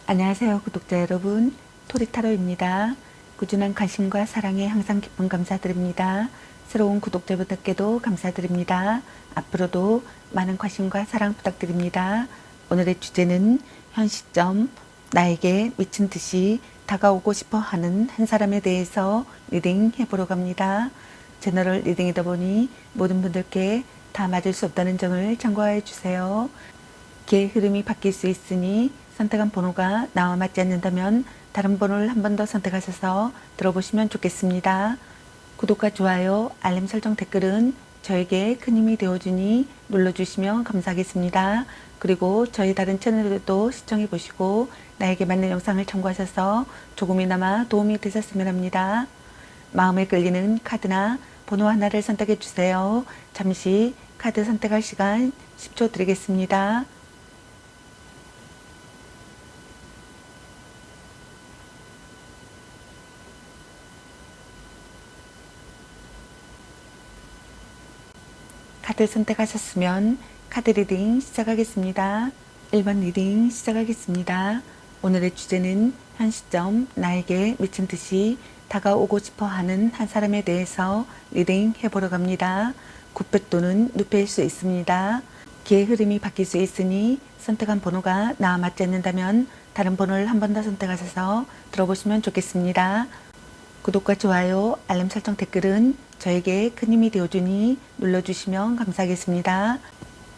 안녕하세요, 구독자 여러분. 토리타로입니다. 꾸준한 관심과 사랑에 항상 기쁨 감사드립니다. 새로운 구독자분들께도 감사드립니다. 앞으로도 많은 관심과 사랑 부탁드립니다. 오늘의 주제는 현 시점 나에게 미친 듯이 다가오고 싶어 하는 한 사람에 대해서 리딩 해보러 갑니다. 제너럴 리딩이다 보니 모든 분들께 다 맞을 수 없다는 점을 참고해 주세요. 기의 흐름이 바뀔 수 있으니 선택한 번호가 나와 맞지 않는다면 다른 번호를 한 번 더 선택하셔서 들어보시면 좋겠습니다. 구독과 좋아요, 알림 설정, 댓글은 저에게 큰 힘이 되어주니 눌러주시면 감사하겠습니다. 그리고 저희 다른 채널들도 시청해 보시고 나에게 맞는 영상을 참고하셔서 조금이나마 도움이 되셨으면 합니다. 마음에 끌리는 카드나 번호 하나를 선택해 주세요. 잠시 카드 선택할 시간 10초 드리겠습니다. 카드 선택하셨으면 카드 리딩 시작하겠습니다. 1번 리딩 시작하겠습니다. 오늘의 주제는 현 시점 나에게 미친 듯이 다가오고 싶어 하는 한 사람에 대해서 리딩 해보러 갑니다. 굿배 또는 누페일 수 있습니다. 기의 흐름이 바뀔 수 있으니 선택한 번호가 나와 맞지 않는다면 다른 번호를 한 번 더 선택하셔서 들어보시면 좋겠습니다. 구독과 좋아요, 알림 설정, 댓글은 저에게 큰 힘이 되어주니 눌러주시면 감사하겠습니다.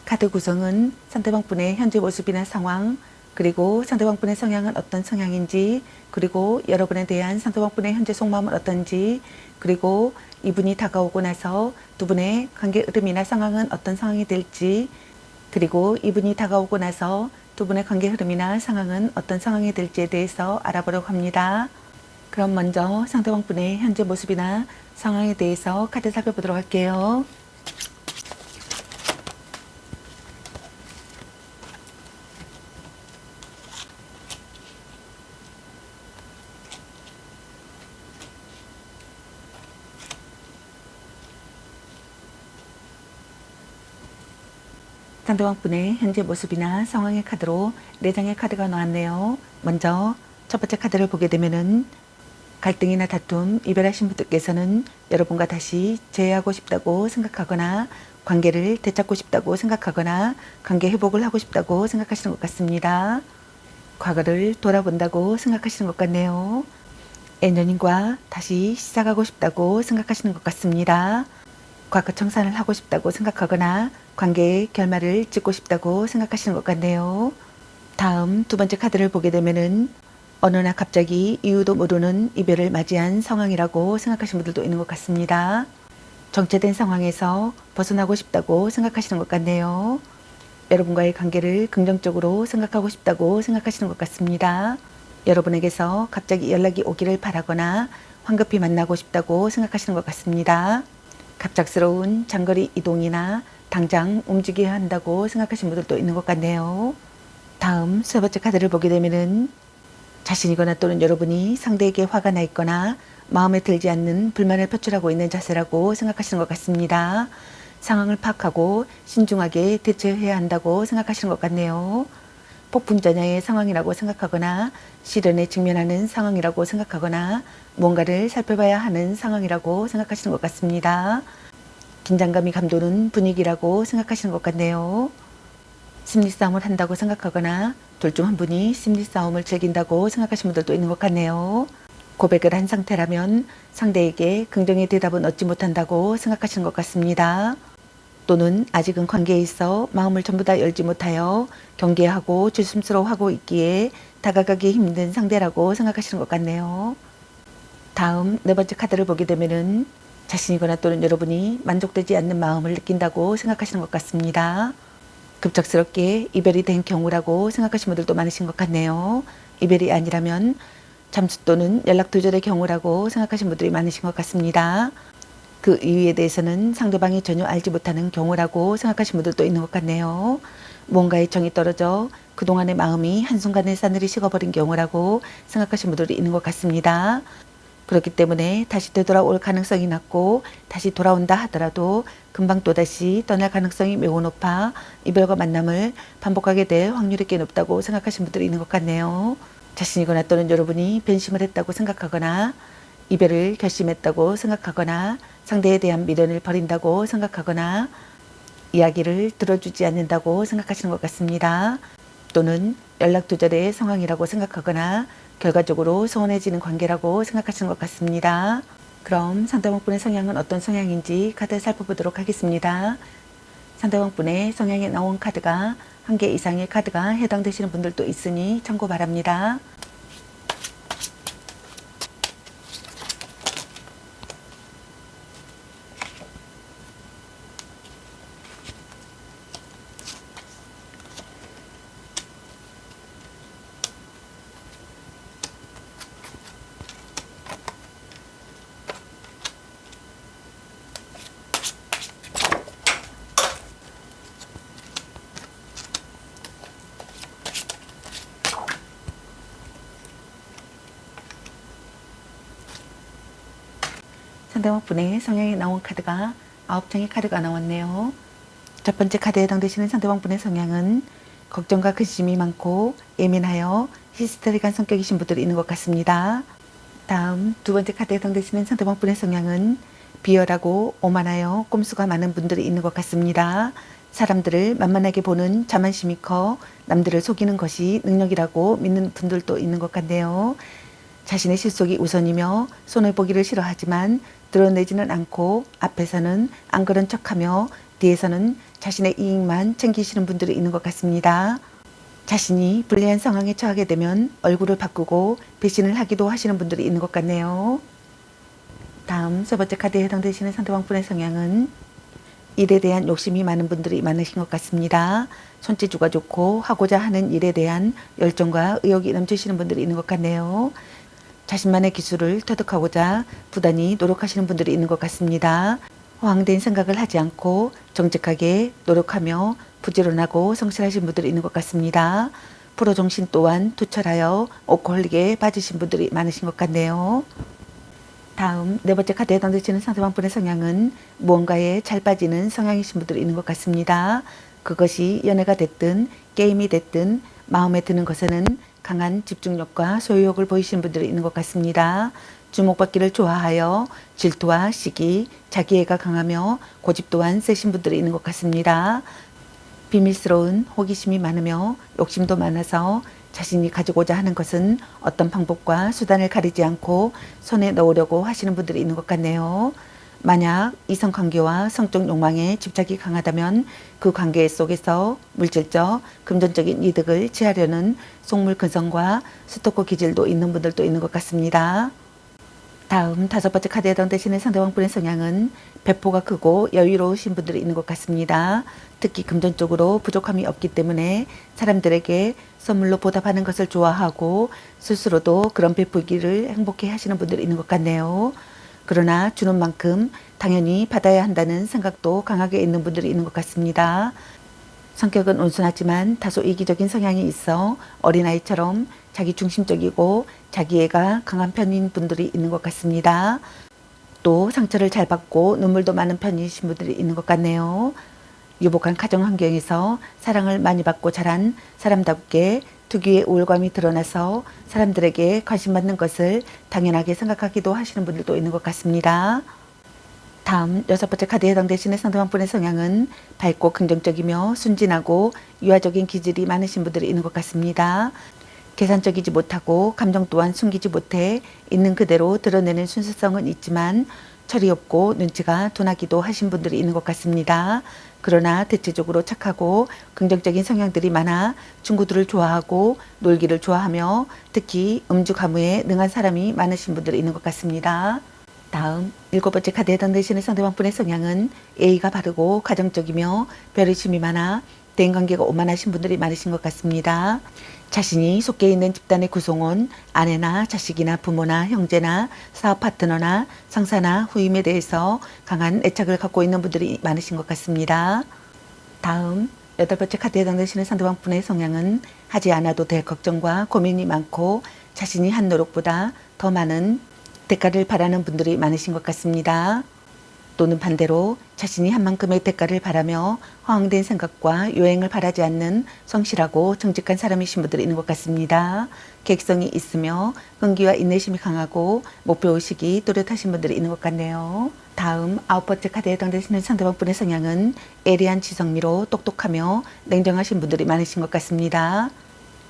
카드 구성은 상대방분의 현재 모습이나 상황, 그리고 상대방분의 성향은 어떤 성향인지, 그리고 여러분에 대한 상대방분의 현재 속마음은 어떤지, 그리고 이분이 다가오고 나서 두 분의 관계 흐름이나 상황은 어떤 상황이 될지, 그리고 이분이 다가오고 나서 두 분의 관계 흐름이나 상황은 어떤 상황이 될지에 대해서 알아보려고 합니다. 그럼 먼저 상대방분의 현재 모습이나 상황에 대해서 카드 살펴보도록 할게요. 상대방분의 현재 모습이나 상황의 카드로 4장의 카드가 나왔네요. 먼저 첫 번째 카드를 보게 되면은 갈등이나 다툼, 이별하신 분들께서는 여러분과 다시 재회하고 싶다고 생각하거나 관계를 되찾고 싶다고 생각하거나 관계 회복을 하고 싶다고 생각하시는 것 같습니다. 과거를 돌아본다고 생각하시는 것 같네요. 애연인과 다시 시작하고 싶다고 생각하시는 것 같습니다. 과거 청산을 하고 싶다고 생각하거나 관계의 결말을 짓고 싶다고 생각하시는 것 같네요. 다음 두 번째 카드를 보게 되면은 어느 날 갑자기 이유도 모르는 이별을 맞이한 상황이라고 생각하시는 분들도 있는 것 같습니다. 정체된 상황에서 벗어나고 싶다고 생각하시는 것 같네요. 여러분과의 관계를 긍정적으로 생각하고 싶다고 생각하시는 것 같습니다. 여러분에게서 갑자기 연락이 오기를 바라거나 황급히 만나고 싶다고 생각하시는 것 같습니다. 갑작스러운 장거리 이동이나 당장 움직여야 한다고 생각하시는 분들도 있는 것 같네요. 다음 세 번째 카드를 보게 되면은 자신이거나 또는 여러분이 상대에게 화가 나 있거나 마음에 들지 않는 불만을 표출하고 있는 자세라고 생각하시는 것 같습니다. 상황을 파악하고 신중하게 대처해야 한다고 생각하시는 것 같네요. 폭풍전야의 상황이라고 생각하거나 시련에 직면하는 상황이라고 생각하거나 뭔가를 살펴봐야 하는 상황이라고 생각하시는 것 같습니다. 긴장감이 감도는 분위기라고 생각하시는 것 같네요. 심리싸움을 한다고 생각하거나 둘 중 한 분이 심리싸움을 즐긴다고 생각하시는 분들도 있는 것 같네요. 고백을 한 상태라면 상대에게 긍정의 대답은 얻지 못한다고 생각하시는 것 같습니다. 또는 아직은 관계에 있어 마음을 전부 다 열지 못하여 경계하고 조심스러워하고 있기에 다가가기 힘든 상대라고 생각하시는 것 같네요. 다음 네 번째 카드를 보게 되면은 자신이거나 또는 여러분이 만족되지 않는 마음을 느낀다고 생각하시는 것 같습니다. 급작스럽게 이별이 된 경우라고 생각하시는 분들도 많으신 것 같네요. 이별이 아니라면 잠수 또는 연락 두절의 경우라고 생각하시는 분들이 많으신 것 같습니다. 그 이유에 대해서는 상대방이 전혀 알지 못하는 경우라고 생각하시는 분들도 있는 것 같네요. 뭔가에 정이 떨어져 그동안의 마음이 한순간에 싸늘히 식어버린 경우라고 생각하시는 분들이 있는 것 같습니다. 그렇기 때문에 다시 되돌아올 가능성이 낮고 다시 돌아온다 하더라도 금방 또다시 떠날 가능성이 매우 높아 이별과 만남을 반복하게 될 확률이 꽤 높다고 생각하시는 분들이 있는 것 같네요. 자신이거나 또는 여러분이 변심을 했다고 생각하거나 이별을 결심했다고 생각하거나 상대에 대한 미련을 버린다고 생각하거나 이야기를 들어주지 않는다고 생각하시는 것 같습니다. 또는 연락 두절의 상황이라고 생각하거나 결과적으로 소원해지는 관계라고 생각하시는 것 같습니다. 그럼 상대방분의 성향은 어떤 성향인지 카드 살펴보도록 하겠습니다. 상대방분의 성향에 나온 카드가 1개 이상의 카드가 해당되시는 분들도 있으니 참고 바랍니다. 상대방분의 성향에 나온 카드가 9장의 카드가 나왔네요. 첫 번째 카드에 해당되시는 상대방분의 성향은 걱정과 근심이 많고 예민하여 히스테릭한 성격이신 분들이 있는 것 같습니다. 다음 두 번째 카드에 해당되시는 상대방분의 성향은 비열하고 오만하여 꼼수가 많은 분들이 있는 것 같습니다. 사람들을 만만하게 보는 자만심이 커 남들을 속이는 것이 능력이라고 믿는 분들도 있는 것 같네요. 자신의 실속이 우선이며 손해보기를 싫어하지만 드러내지는 않고 앞에서는 안 그런 척하며 뒤에서는 자신의 이익만 챙기시는 분들이 있는 것 같습니다. 자신이 불리한 상황에 처하게 되면 얼굴을 바꾸고 배신을 하기도 하시는 분들이 있는 것 같네요. 다음 세 번째 카드에 해당되시는 상대방분의 성향은 일에 대한 욕심이 많은 분들이 많으신 것 같습니다. 손재주가 좋고 하고자 하는 일에 대한 열정과 의욕이 넘치시는 분들이 있는 것 같네요. 자신만의 기술을 터득하고자 부단히 노력하시는 분들이 있는 것 같습니다. 허황된 생각을 하지 않고 정직하게 노력하며 부지런하고 성실하신 분들이 있는 것 같습니다. 프로 정신 또한 투철하여 오코홀릭에 빠지신 분들이 많으신 것 같네요. 다음 네 번째 카드에 해당되시는 상대방분의 성향은 무언가에 잘 빠지는 성향이신 분들이 있는 것 같습니다. 그것이 연애가 됐든 게임이 됐든 마음에 드는 것에는 강한 집중력과 소유욕을 보이시는 분들이 있는 것 같습니다. 주목받기를 좋아하여 질투와 시기, 자기애가 강하며 고집 또한 세신 분들이 있는 것 같습니다. 비밀스러운 호기심이 많으며 욕심도 많아서 자신이 가지고자 하는 것은 어떤 방법과 수단을 가리지 않고 손에 넣으려고 하시는 분들이 있는 것 같네요. 만약 이성관계와 성적 욕망에 집착이 강하다면 그 관계 속에서 물질적, 금전적인 이득을 취하려는 속물근성과 스토커 기질도 있는 분들도 있는 것 같습니다. 다음 다섯 번째 카드에 해당되시는 상대방분의 성향은 배포가 크고 여유로우신 분들이 있는 것 같습니다. 특히 금전적으로 부족함이 없기 때문에 사람들에게 선물로 보답하는 것을 좋아하고 스스로도 그런 베풀기를 행복해 하시는 분들이 있는 것 같네요. 그러나 주는 만큼 당연히 받아야 한다는 생각도 강하게 있는 분들이 있는 것 같습니다. 성격은 온순하지만 다소 이기적인 성향이 있어 어린아이처럼 자기중심적이고 자기애가 강한 편인 분들이 있는 것 같습니다. 또 상처를 잘 받고 눈물도 많은 편이신 분들이 있는 것 같네요. 유복한 가정 환경에서 사랑을 많이 받고 자란 사람답게 특유의 우울감이 드러나서 사람들에게 관심 받는 것을 당연하게 생각하기도 하시는 분들도 있는 것 같습니다. 다음 여섯 번째 카드에 해당되시는 상대방분의 성향은 밝고 긍정적이며 순진하고 유아적인 기질이 많으신 분들이 있는 것 같습니다. 계산적이지 못하고 감정 또한 숨기지 못해 있는 그대로 드러내는 순수성은 있지만 철이 없고 눈치가 둔하기도 하신 분들이 있는 것 같습니다. 그러나 대체적으로 착하고 긍정적인 성향들이 많아 친구들을 좋아하고 놀기를 좋아하며 특히 음주 가무에 능한 사람이 많으신 분들이 있는 것 같습니다. 다음 일곱 번째 카드에 해당되시는 상대방분의 성향은 예의가 바르고 가정적이며 배려심이 많아 대인관계가 오만하신 분들이 많으신 것 같습니다. 자신이 속해 있는 집단의 구성원, 아내나 자식이나 부모나 형제나 사업 파트너나 상사나 후임에 대해서 강한 애착을 갖고 있는 분들이 많으신 것 같습니다. 다음 여덟 번째 카드에 해당되시는 상대방분의 성향은 하지 않아도 될 걱정과 고민이 많고 자신이 한 노력보다 더 많은 대가를 바라는 분들이 많으신 것 같습니다. 또는 반대로 자신이 한 만큼의 대가를 바라며 허황된 생각과 요행을 바라지 않는 성실하고 정직한 사람이신 분들이 있는 것 같습니다. 계획성이 있으며 끈기와 인내심이 강하고 목표의식이 또렷하신 분들이 있는 것 같네요. 다음 9번째 카드에 해당되시는 상대방 분의 성향은 예리한 지성미로 똑똑하며 냉정하신 분들이 많으신 것 같습니다.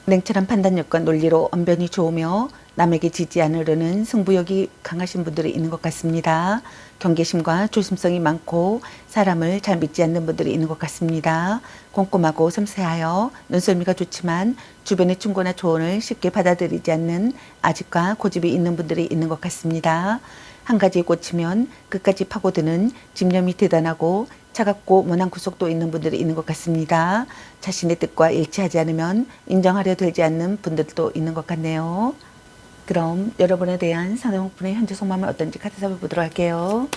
냉철한 판단력과 논리로 언변이 좋으며 남에게 지지 않으려는 승부욕이 강하신 분들이 있는 것 같습니다. 경계심과 조심성이 많고 사람을 잘 믿지 않는 분들이 있는 것 같습니다. 꼼꼼하고 섬세하여 눈썰미가 좋지만 주변의 충고나 조언을 쉽게 받아들이지 않는 아집과 고집이 있는 분들이 있는 것 같습니다. 한 가지에 꽂히면 끝까지 파고드는 집념이 대단하고 차갑고 모난 구석도 있는 분들이 있는 것 같습니다. 자신의 뜻과 일치하지 않으면 인정하려 들지 않는 분들도 있는 것 같네요. 그럼 여러분에 대한 상대방분의 현재 속마음은 어떤지 카드 잡아보도록 할게요.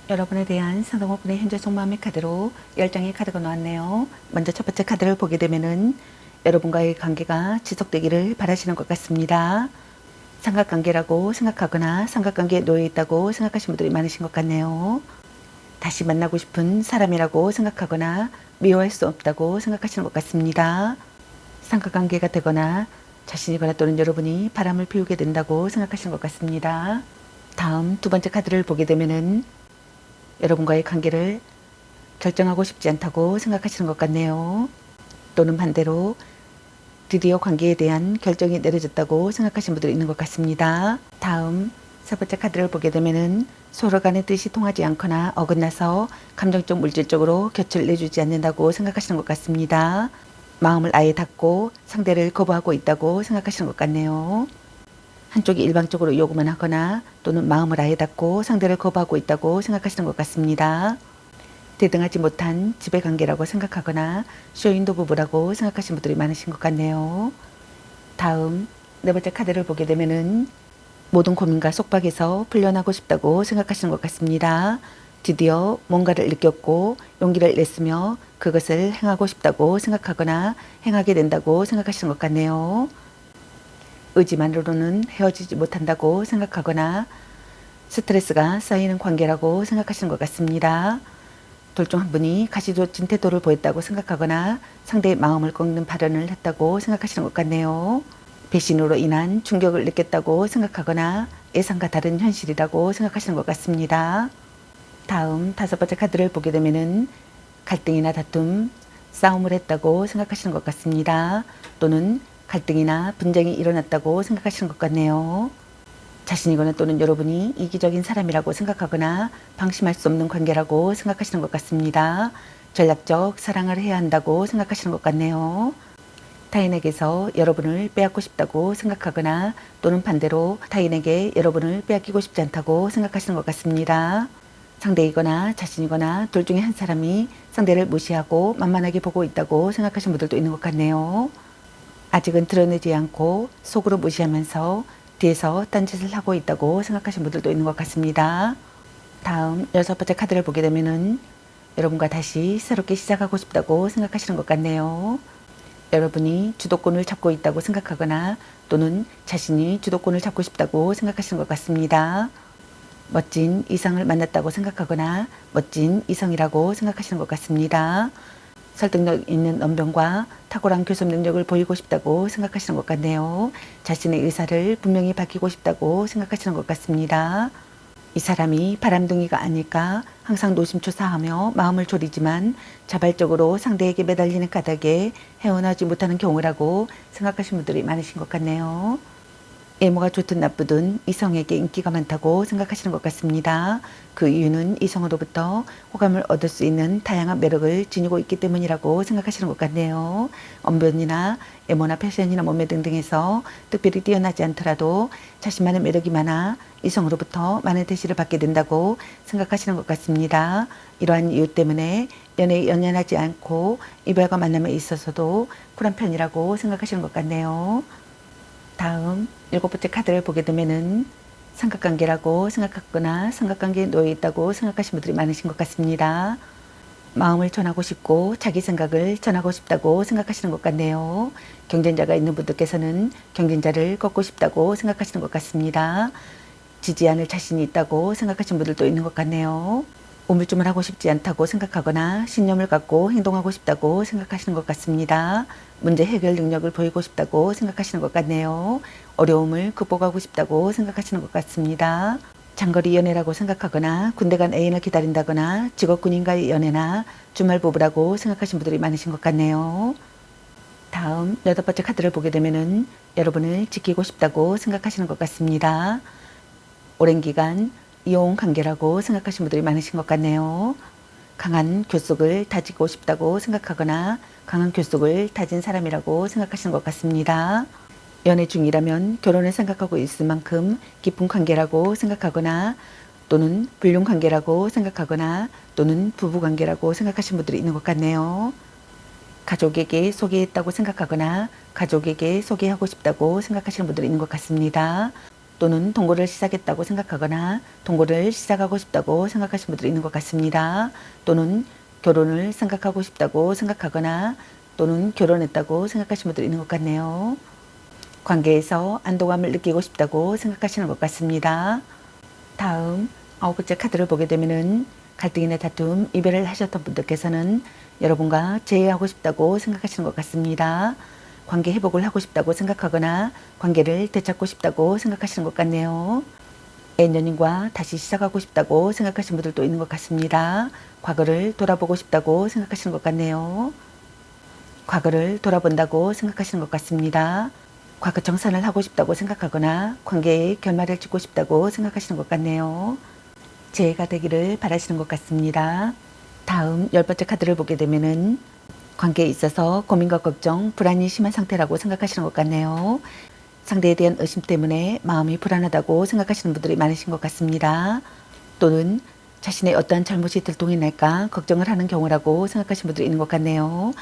여러분에 대한 상대방분의 현재 속마음의 카드로 10장의 카드가 나왔네요. 먼저 첫 번째 카드를 보게 되면은 여러분과의 관계가 지속되기를 바라시는 것 같습니다. 삼각관계라고 생각하거나 삼각관계에 놓여 있다고 생각하시는 분들이 많으신 것 같네요. 다시 만나고 싶은 사람이라고 생각하거나 미워할 수 없다고 생각하시는 것 같습니다. 삼각관계가 되거나 자신이거나 또는 여러분이 바람을 피우게 된다고 생각하시는 것 같습니다. 다음 두 번째 카드를 보게 되면은 여러분과의 관계를 결정하고 싶지 않다고 생각하시는 것 같네요. 또는 반대로 드디어 관계에 대한 결정이 내려졌다고 생각하시는 분들이 있는 것 같습니다. 다음 세 번째 카드를 보게 되면은 서로 간의 뜻이 통하지 않거나 어긋나서 감정적 물질적으로 곁을 내주지 않는다고 생각하시는 것 같습니다. 마음을 아예 닫고 상대를 거부하고 있다고 생각하시는 것 같네요. 한쪽이 일방적으로 요구만 하거나 또는 마음을 아예 닫고 상대를 거부하고 있다고 생각하시는 것 같습니다. 대등하지 못한 지배관계라고 생각하거나 쇼윈도 부부라고 생각하시는 분들이 많으신 것 같네요. 다음 네 번째 카드를 보게 되면은 모든 고민과 속박에서 풀려나고 싶다고 생각하시는 것 같습니다. 드디어 뭔가를 느꼈고 용기를 냈으며 그것을 행하고 싶다고 생각하거나 행하게 된다고 생각하시는 것 같네요. 의지만으로는 헤어지지 못한다고 생각하거나 스트레스가 쌓이는 관계라고 생각하시는 것 같습니다. 둘 중 한 분이 가시돋친 태도를 보였다고 생각하거나 상대의 마음을 꺾는 발언을 했다고 생각하시는 것 같네요. 배신으로 인한 충격을 느꼈다고 생각하거나 예상과 다른 현실이라고 생각하시는 것 같습니다. 다음 다섯 번째 카드를 보게 되면은 갈등이나 다툼, 싸움을 했다고 생각하시는 것 같습니다. 또는 갈등이나 분쟁이 일어났다고 생각하시는 것 같네요. 자신이거나 또는 여러분이 이기적인 사람이라고 생각하거나 방심할 수 없는 관계라고 생각하시는 것 같습니다. 전략적 사랑을 해야 한다고 생각하시는 것 같네요. 타인에게서 여러분을 빼앗고 싶다고 생각하거나 또는 반대로 타인에게 여러분을 빼앗기고 싶지 않다고 생각하시는 것 같습니다. 상대이거나 자신이거나 둘 중에 한 사람이 상대를 무시하고 만만하게 보고 있다고 생각하시는 분들도 있는 것 같네요. 아직은 드러내지 않고 속으로 무시하면서 뒤에서 딴짓을 하고 있다고 생각하시는 분들도 있는 것 같습니다. 다음 여섯 번째 카드를 보게 되면은 여러분과 다시 새롭게 시작하고 싶다고 생각하시는 것 같네요. 여러분이 주도권을 잡고 있다고 생각하거나 또는 자신이 주도권을 잡고 싶다고 생각하시는 것 같습니다. 멋진 이성을 만났다고 생각하거나 멋진 이성이라고 생각하시는 것 같습니다. 설득력 있는 언변과 탁월한 교섭 능력을 보이고 싶다고 생각하시는 것 같네요. 자신의 의사를 분명히 밝히고 싶다고 생각하시는 것 같습니다. 이 사람이 바람둥이가 아닐까 항상 노심초사하며 마음을 졸이지만 자발적으로 상대에게 매달리는 까닭에 헤어나지 못하는 경우라고 생각하시는 분들이 많으신 것 같네요. 외모가 좋든 나쁘든 이성에게 인기가 많다고 생각하시는 것 같습니다. 그 이유는 이성으로부터 호감을 얻을 수 있는 다양한 매력을 지니고 있기 때문이라고 생각하시는 것 같네요. 언변이나 외모나 패션이나 몸매 등등에서 특별히 뛰어나지 않더라도 자신만의 매력이 많아 이성으로부터 많은 대시를 받게 된다고 생각하시는 것 같습니다. 이러한 이유 때문에 연애에 연연하지 않고 이별과 만남에 있어서도 쿨한 편이라고 생각하시는 것 같네요. 다음 7번째 카드를 보게 되면은 삼각관계라고 생각하거나 삼각관계에 놓여 있다고 생각하시는 분들이 많으신 것 같습니다. 마음을 전하고 싶고 자기 생각을 전하고 싶다고 생각하시는 것 같네요. 경쟁자가 있는 분들께서는 경쟁자를 꺾고 싶다고 생각하시는 것 같습니다. 지지 않을 자신이 있다고 생각하시는 분들도 있는 것 같네요. 우물쭈물하고 싶지 않다고 생각하거나 신념을 갖고 행동하고 싶다고 생각하시는 것 같습니다. 문제 해결 능력을 보이고 싶다고 생각하시는 것 같네요. 어려움을 극복하고 싶다고 생각하시는 것 같습니다. 장거리 연애라고 생각하거나 군대 간 애인을 기다린다거나 직업 군인과의 연애나 주말 부부라고 생각하시는 분들이 많으신 것 같네요. 다음 8번째 카드를 보게 되면은 여러분을 지키고 싶다고 생각하시는 것 같습니다. 오랜 기간 이혼 관계라고 생각하시는 분들이 많으신 것 같네요. 강한 결속을 다지고 싶다고 생각하거나 강한 결속을 다진 사람이라고 생각하시는 것 같습니다. 연애 중이라면 결혼을 생각하고 있을 만큼 깊은 관계라고 생각하거나 또는 불륜 관계라고 생각하거나 또는 부부 관계라고 생각하시는 분들이 있는 것 같네요. 가족에게 소개했다고 생각하거나 가족에게 소개하고 싶다고 생각하시는 분들이 있는 것 같습니다. 또는 동거를 시작했다고 생각하거나 동거를 시작하고 싶다고 생각하시는 분들이 있는 것 같습니다. 또는 결혼을 생각하고 싶다고 생각하거나 또는 결혼했다고 생각하시는 분들이 있는 것 같네요. 관계에서 안도감을 느끼고 싶다고 생각하시는 것 같습니다. 다음 9번째 카드를 보게 되면은 갈등이나 다툼, 이별을 하셨던 분들께서는 여러분과 재회하고 싶다고 생각하시는 것 같습니다. 관계 회복을 하고 싶다고 생각하거나 관계를 되찾고 싶다고 생각하시는 것 같네요. 연인과 다시 시작하고 싶다고 생각하시는 분들도 있는 것 같습니다. 과거를 돌아보고 싶다고 생각하시는 것 같네요. 과거를 돌아본다고 생각하시는 것 같습니다. 과거 정산을 하고 싶다고 생각하거나 관계의 결말을 짓고 싶다고 생각하시는 것 같네요. 재해가 되기를 바라시는 것 같습니다. 다음 10번째 카드를 보게 되면은 관계에 있어서 고민과 걱정, 불안이 심한 상태라고 생각하시는 것 같네요. 상대에 대한 의심 때문에 마음이 불안하다고 생각하시는 분들이 많으신 것 같습니다. 또는 자신의 어떠한 잘못이 들통이 날까 걱정을 하는 경우라고 생각하시는 분들이 있는 것 같네요.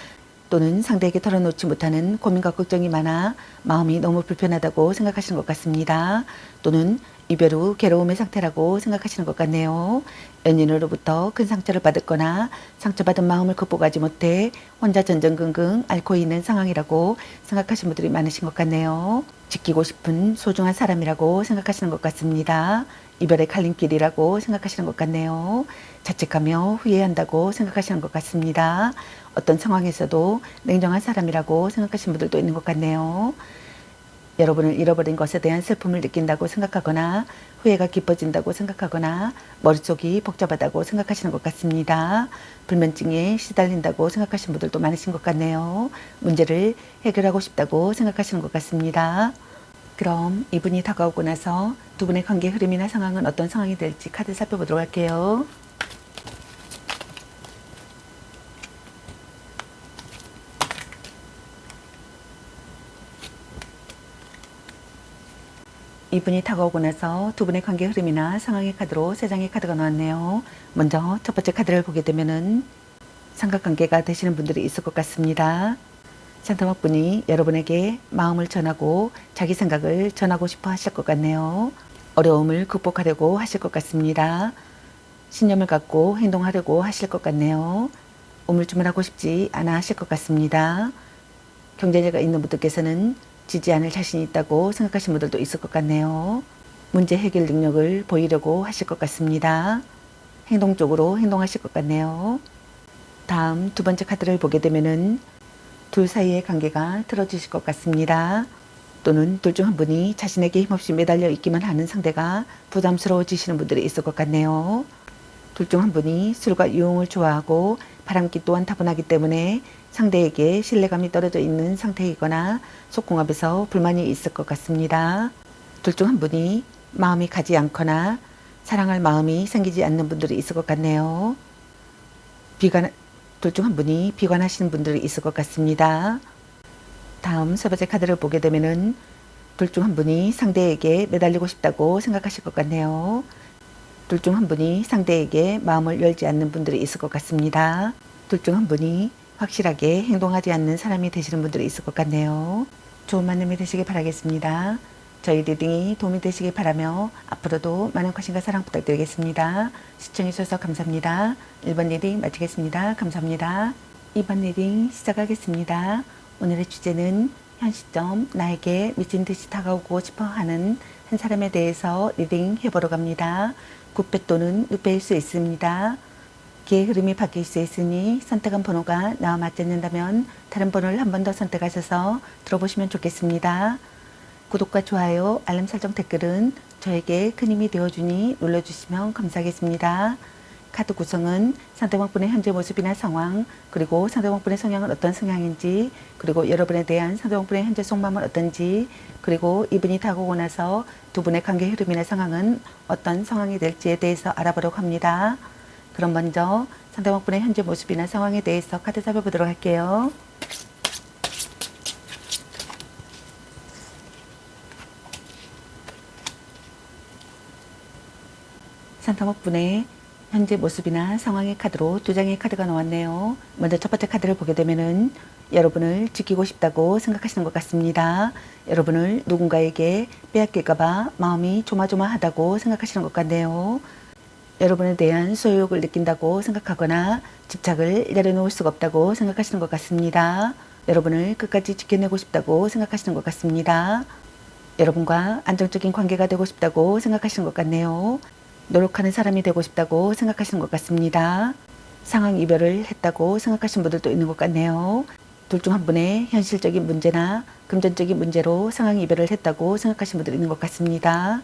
또는 상대에게 털어놓지 못하는 고민과 걱정이 많아 마음이 너무 불편하다고 생각하시는 것 같습니다. 또는 이별 후 괴로움의 상태라고 생각하시는 것 같네요. 연인으로부터 큰 상처를 받았거나 상처받은 마음을 극복하지 못해 혼자 전전긍긍 앓고 있는 상황이라고 생각하시는 분들이 많으신 것 같네요. 지키고 싶은 소중한 사람이라고 생각하시는 것 같습니다. 이별의 갈림길이라고 생각하시는 것 같네요. 자책하며 후회한다고 생각하시는 것 같습니다. 어떤 상황에서도 냉정한 사람이라고 생각하시는 분들도 있는 것 같네요. 여러분을 잃어버린 것에 대한 슬픔을 느낀다고 생각하거나 후회가 깊어진다고 생각하거나 머릿속이 복잡하다고 생각하시는 것 같습니다. 불면증에 시달린다고 생각하시는 분들도 많으신 것 같네요. 문제를 해결하고 싶다고 생각하시는 것 같습니다. 그럼 이분이 다가오고 나서 두 분의 관계 흐름이나 상황은 어떤 상황이 될지 카드 살펴보도록 할게요. 이분이 다가오고 나서 두 분의 관계 흐름이나 상황의 카드로 3장의 카드가 나왔네요. 먼저 첫 번째 카드를 보게 되면은 삼각관계가 되시는 분들이 있을 것 같습니다. 상대방분이 여러분에게 마음을 전하고 자기 생각을 전하고 싶어 하실 것 같네요. 어려움을 극복하려고 하실 것 같습니다. 신념을 갖고 행동하려고 하실 것 같네요. 우물쭈물하고 싶지 않아 하실 것 같습니다. 경쟁자가 있는 분들께서는 지지 않을 자신이 있다고 생각하시는 분들도 있을 것 같네요. 문제 해결 능력을 보이려고 하실 것 같습니다. 행동적으로 행동하실 것 같네요. 다음 두 번째 카드를 보게 되면은 둘 사이의 관계가 틀어지실 것 같습니다. 또는 둘 중 한 분이 자신에게 힘없이 매달려 있기만 하는 상대가 부담스러워지시는 분들이 있을 것 같네요. 둘 중 한 분이 술과 유흥을 좋아하고 바람기 또한 타분하기 때문에 상대에게 신뢰감이 떨어져 있는 상태이거나 속궁합에서 불만이 있을 것 같습니다. 둘 중 한 분이 마음이 가지 않거나 사랑할 마음이 생기지 않는 분들이 있을 것 같네요. 둘 중 한 분이 비관하시는 분들이 있을 것 같습니다. 다음 세 번째 카드를 보게 되면은 둘 중 한 분이 상대에게 매달리고 싶다고 생각하실 것 같네요. 둘 중 한 분이 상대에게 마음을 열지 않는 분들이 있을 것 같습니다. 둘 중 한 분이 확실하게 행동하지 않는 사람이 되시는 분들이 있을 것 같네요. 좋은 만남이 되시길 바라겠습니다. 저희 리딩이 도움이 되시길 바라며 앞으로도 많은 관심과 사랑 부탁드리겠습니다. 시청해주셔서 감사합니다. 1번 리딩 마치겠습니다. 감사합니다. 2번 리딩 시작하겠습니다. 오늘의 주제는 현 시점 나에게 미친 듯이 다가오고 싶어 하는 한 사람에 대해서 리딩 해보러 갑니다. 9패 또는 6패일 수 있습니다. 기의 흐름이 바뀔 수 있으니 선택한 번호가 나와 맞지 않는다면 다른 번호를 한 번 더 선택하셔서 들어보시면 좋겠습니다. 구독과 좋아요, 알람 설정, 댓글은 저에게 큰 힘이 되어주니 눌러주시면 감사하겠습니다. 카드 구성은 상대방분의 현재 모습이나 상황, 그리고 상대방분의 성향은 어떤 성향인지, 그리고 여러분에 대한 상대방분의 현재 속마음은 어떤지, 그리고 이분이 다가오고 나서 두 분의 관계 흐름이나 상황은 어떤 상황이 될지에 대해서 알아보려고 합니다. 그럼 먼저 상대방분의 현재 모습이나 상황에 대해서 카드 살펴보도록 할게요. 상대방분의 현재 모습이나 상황의 카드로 두 장의 카드가 나왔네요. 먼저 첫 번째 카드를 보게 되면은 여러분을 지키고 싶다고 생각하시는 것 같습니다. 여러분을 누군가에게 빼앗길까봐 마음이 조마조마하다고 생각하시는 것 같네요. 여러분에 대한 소유욕을 느낀다고 생각하거나 집착을 내려놓을 수가 없다고 생각하시는 것 같습니다. 여러분을 끝까지 지켜내고 싶다고 생각하시는 것 같습니다. 여러분과 안정적인 관계가 되고 싶다고 생각하시는 것 같네요. 노력하는 사람이 되고 싶다고 생각하시는 것 같습니다. 상황 이별을 했다고 생각하시는 분들도 있는 것 같네요. 둘 중 한 분의 현실적인 문제나 금전적인 문제로 상황 이별을 했다고 생각하시는 분들이 있는 것 같습니다.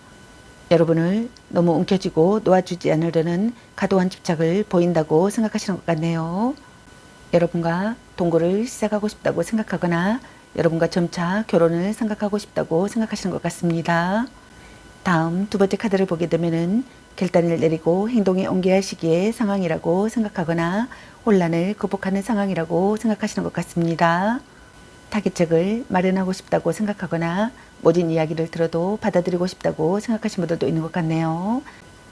여러분을 너무 움켜쥐고 놓아주지 않으려는 과도한 집착을 보인다고 생각하시는 것 같네요. 여러분과 동거를 시작하고 싶다고 생각하거나 여러분과 점차 결혼을 생각하고 싶다고 생각하시는 것 같습니다. 다음 두 번째 카드를 보게 되면은 결단을 내리고 행동에 옮겨야 할 시기의 상황이라고 생각하거나 혼란을 극복하는 상황이라고 생각하시는 것 같습니다. 타깃책을 마련하고 싶다고 생각하거나 모든 이야기를 들어도 받아들이고 싶다고 생각하시는 분들도 있는 것 같네요.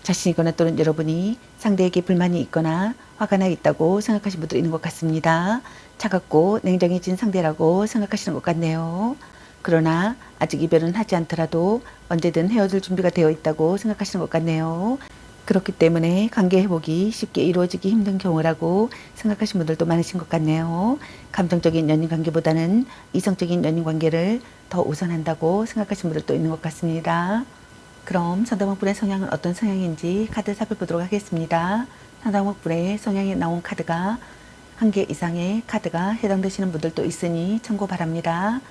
자신이거나 또는 여러분이 상대에게 불만이 있거나 화가 나 있다고 생각하시는 분들도 있는 것 같습니다. 차갑고 냉정해진 상대라고 생각하시는 것 같네요. 그러나 아직 이별은 하지 않더라도 언제든 헤어질 준비가 되어 있다고 생각하시는 것 같네요. 그렇기 때문에 관계 회복이 쉽게 이루어지기 힘든 경우라고 생각하시는 분들도 많으신 것 같네요. 감정적인 연인 관계보다는 이성적인 연인 관계를 더 우선한다고 생각하시는 분들도 있는 것 같습니다. 그럼 상대방분의 성향은 어떤 성향인지 카드 살펴보도록 하겠습니다. 상대방분의 성향에 나온 카드가 한 개 이상의 카드가 해당되시는 분들도 있으니 참고 바랍니다.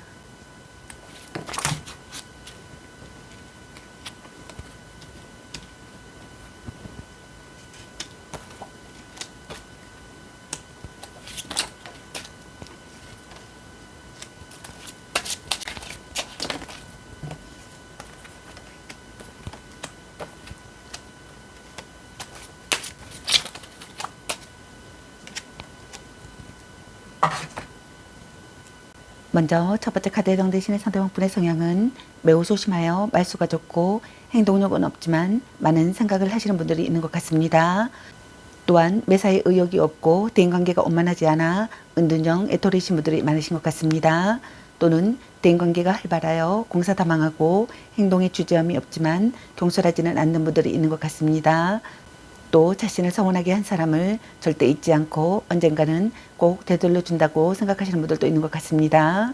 먼저 첫 번째 카드에 해당되시는 상대방분의 성향은 매우 소심하여 말수가 적고 행동력은 없지만 많은 생각을 하시는 분들이 있는 것 같습니다. 또한 매사에 의욕이 없고 대인관계가 원만하지 않아 은둔형 애토리신 분들이 많으신 것 같습니다. 또는 대인관계가 활발하여 공사다망하고 행동에 주저함이 없지만 경솔하지는 않는 분들이 있는 것 같습니다. 또 자신을 서운하게 한 사람을 절대 잊지 않고 언젠가는 꼭 되돌려 준다고 생각하시는 분들도 있는 것 같습니다.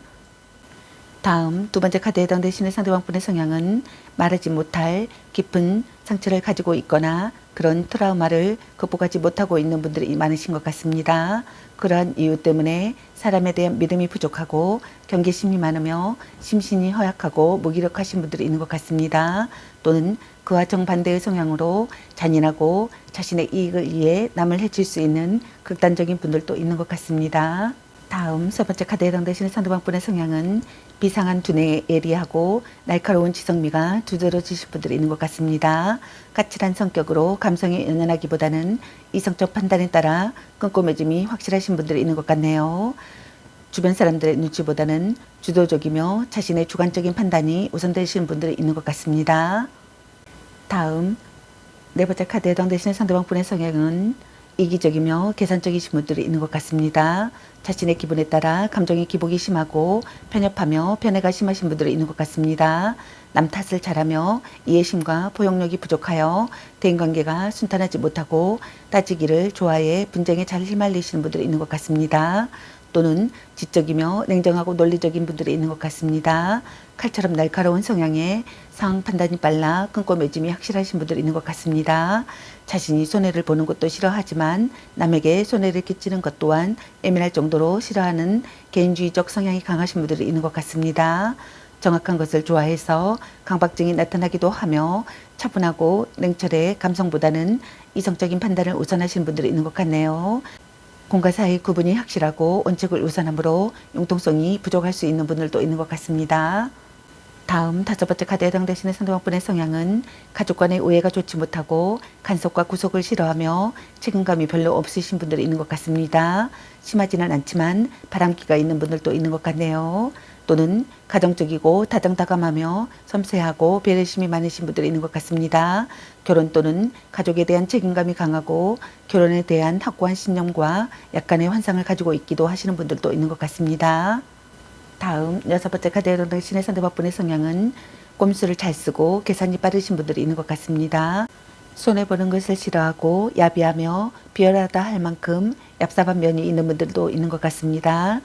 다음 두 번째 카드에 해당되시는 상대방분의 성향은 말하지 못할 깊은 상처를 가지고 있거나 그런 트라우마를 극복하지 못하고 있는 분들이 많으신 것 같습니다. 그러한 이유 때문에 사람에 대한 믿음이 부족하고 경계심이 많으며 심신이 허약하고 무기력하신 분들이 있는 것 같습니다. 또는 그와 정반대의 성향으로 잔인하고 자신의 이익을 위해 남을 해칠 수 있는 극단적인 분들도 있는 것 같습니다. 다음 세 번째 카드에 해당되시는 상대방분의 성향은 비상한 두뇌에 예리하고 날카로운 지성미가 두드러지실 분들이 있는 것 같습니다. 까칠한 성격으로 감성이 연연하기보다는 이성적 판단에 따라 꼼꼼해짐이 확실하신 분들이 있는 것 같네요. 주변 사람들의 눈치보다는 주도적이며 자신의 주관적인 판단이 우선되시는 분들이 있는 것 같습니다. 다음 네 번째 카드에 해당되시는 상대방분의 성향은 이기적이며 계산적이신 분들이 있는 것 같습니다. 자신의 기분에 따라 감정의 기복이 심하고 편협하며 편애가 심하신 분들이 있는 것 같습니다. 남 탓을 잘하며 이해심과 포용력이 부족하여 대인관계가 순탄하지 못하고 따지기를 좋아해 분쟁에 잘 휘말리시는 분들이 있는 것 같습니다. 또는 지적이며 냉정하고 논리적인 분들이 있는 것 같습니다. 칼처럼 날카로운 성향에 상황 판단이 빨라 꼼꼼해짐이 확실하신 분들이 있는 것 같습니다. 자신이 손해를 보는 것도 싫어하지만 남에게 손해를 끼치는 것 또한 예민할 정도로 싫어하는 개인주의적 성향이 강하신 분들이 있는 것 같습니다. 정확한 것을 좋아해서 강박증이 나타나기도 하며 차분하고 냉철해 감성보다는 이성적인 판단을 우선하시는 분들이 있는 것 같네요. 공과 사의 구분이 확실하고 원칙을 우선하므로 융통성이 부족할 수 있는 분들도 있는 것 같습니다. 다음 다섯 번째 카드에 해당되시는 상대방분의 성향은 가족 간의 우애가 좋지 못하고 간섭과 구속을 싫어하며 책임감이 별로 없으신 분들이 있는 것 같습니다. 심하지는 않지만 바람기가 있는 분들도 있는 것 같네요. 또는 가정적이고 다정다감하며 섬세하고 배려심이 많으신 분들이 있는 것 같습니다. 결혼 또는 가족에 대한 책임감이 강하고 결혼에 대한 확고한 신념과 약간의 환상을 가지고 있기도 하시는 분들도 있는 것 같습니다. 다음 여섯 번째 카드에 해당되시는 상대방분의 성향은 꼼수를 잘 쓰고 계산이 빠르신 분들이 있는 것 같습니다. 손해보는 것을 싫어하고 야비하며 비열하다 할 만큼 얍삽한 면이 있는 분들도 있는 것 같습니다.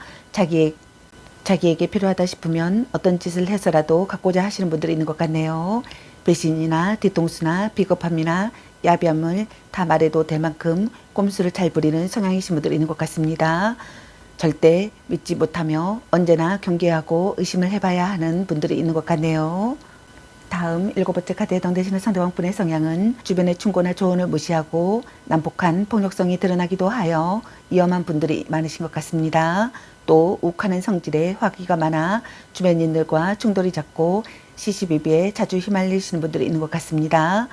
자기에게 필요하다 싶으면 어떤 짓을 해서라도 갖고자 하시는 분들이 있는 것 같네요. 배신이나 뒤통수나 비겁함이나 야비함을 다 말해도 될 만큼 꼼수를 잘 부리는 성향이신 분들이 있는 것 같습니다. 절대 믿지 못하며 언제나 경계하고 의심을 해봐야 하는 분들이 있는 것 같네요. 다음 일곱 번째 카드에 해당되시는 상대방분의 성향은 주변의 충고나 조언을 무시하고 난폭한 폭력성이 드러나기도 하여 위험한 분들이 많으신 것 같습니다. 또 욱하는 성질에 화기가 많아 주변인들과 충돌이 잦고 시시비비에 자주 휘말리시는 분들이 있는 것 같습니다.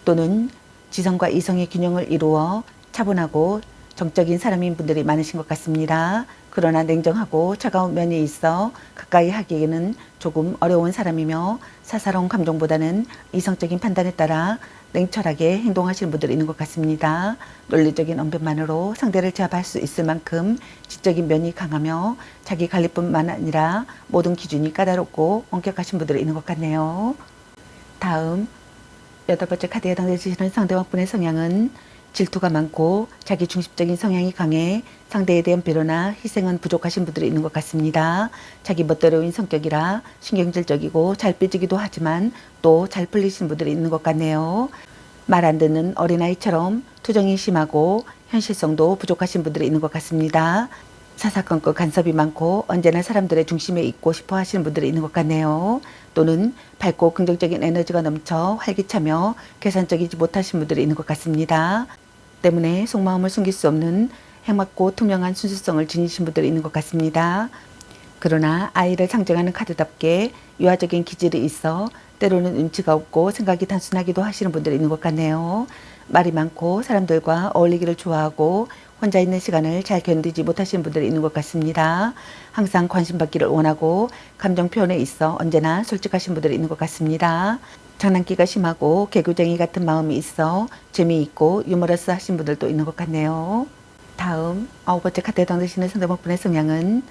또는 지성과 이성의 균형을 이루어 차분하고 정적인 사람인 분들이 많으신 것 같습니다. 그러나 냉정하고 차가운 면이 있어 가까이 하기에는 조금 어려운 사람이며 사사로운 감정보다는 이성적인 판단에 따라 냉철하게 행동하시는 분들이 있는 것 같습니다. 논리적인 언변만으로 상대를 제압할 수 있을 만큼 지적인 면이 강하며 자기 관리뿐만 아니라 모든 기준이 까다롭고 엄격하신 분들이 있는 것 같네요. 다음 여덟 번째 카드에 해당되시는 상대방분의 성향은 질투가 많고 자기 중심적인 성향이 강해 상대에 대한 배려나 희생은 부족하신 분들이 있는 것 같습니다. 자기 멋대로인 성격이라 신경질적이고 잘 삐지기도 하지만 또 잘 풀리신 분들이 있는 것 같네요. 말 안 듣는 어린아이처럼 투정이 심하고 현실성도 부족하신 분들이 있는 것 같습니다. 사사건건 간섭이 많고 언제나 사람들의 중심에 있고 싶어 하시는 분들이 있는 것 같네요. 또는 밝고 긍정적인 에너지가 넘쳐 활기차며 계산적이지 못하신 분들이 있는 것 같습니다. 때문에 속마음을 숨길 수 없는 해맑고 투명한 순수성을 지니신 분들이 있는 것 같습니다. 그러나 아이를 상징하는 카드답게 유아적인 기질이 있어 때로는 눈치가 없고 생각이 단순하기도 하시는 분들이 있는 것 같네요. 말이 많고 사람들과 어울리기를 좋아하고 혼자 있는 시간을 잘 견디지 못하시는 분들이 있는 것 같습니다. 항상 관심받기를 원하고 감정 표현에 있어 언제나 솔직하신 분들이 있는 것 같습니다. 장난기가 심하고 개구쟁이 같은 마음이 있어 재미있고 유머러스 하신 분들도 있는 것 같네요. 다음 아홉 번째 카드에 해당되시는 상대방분의 성향은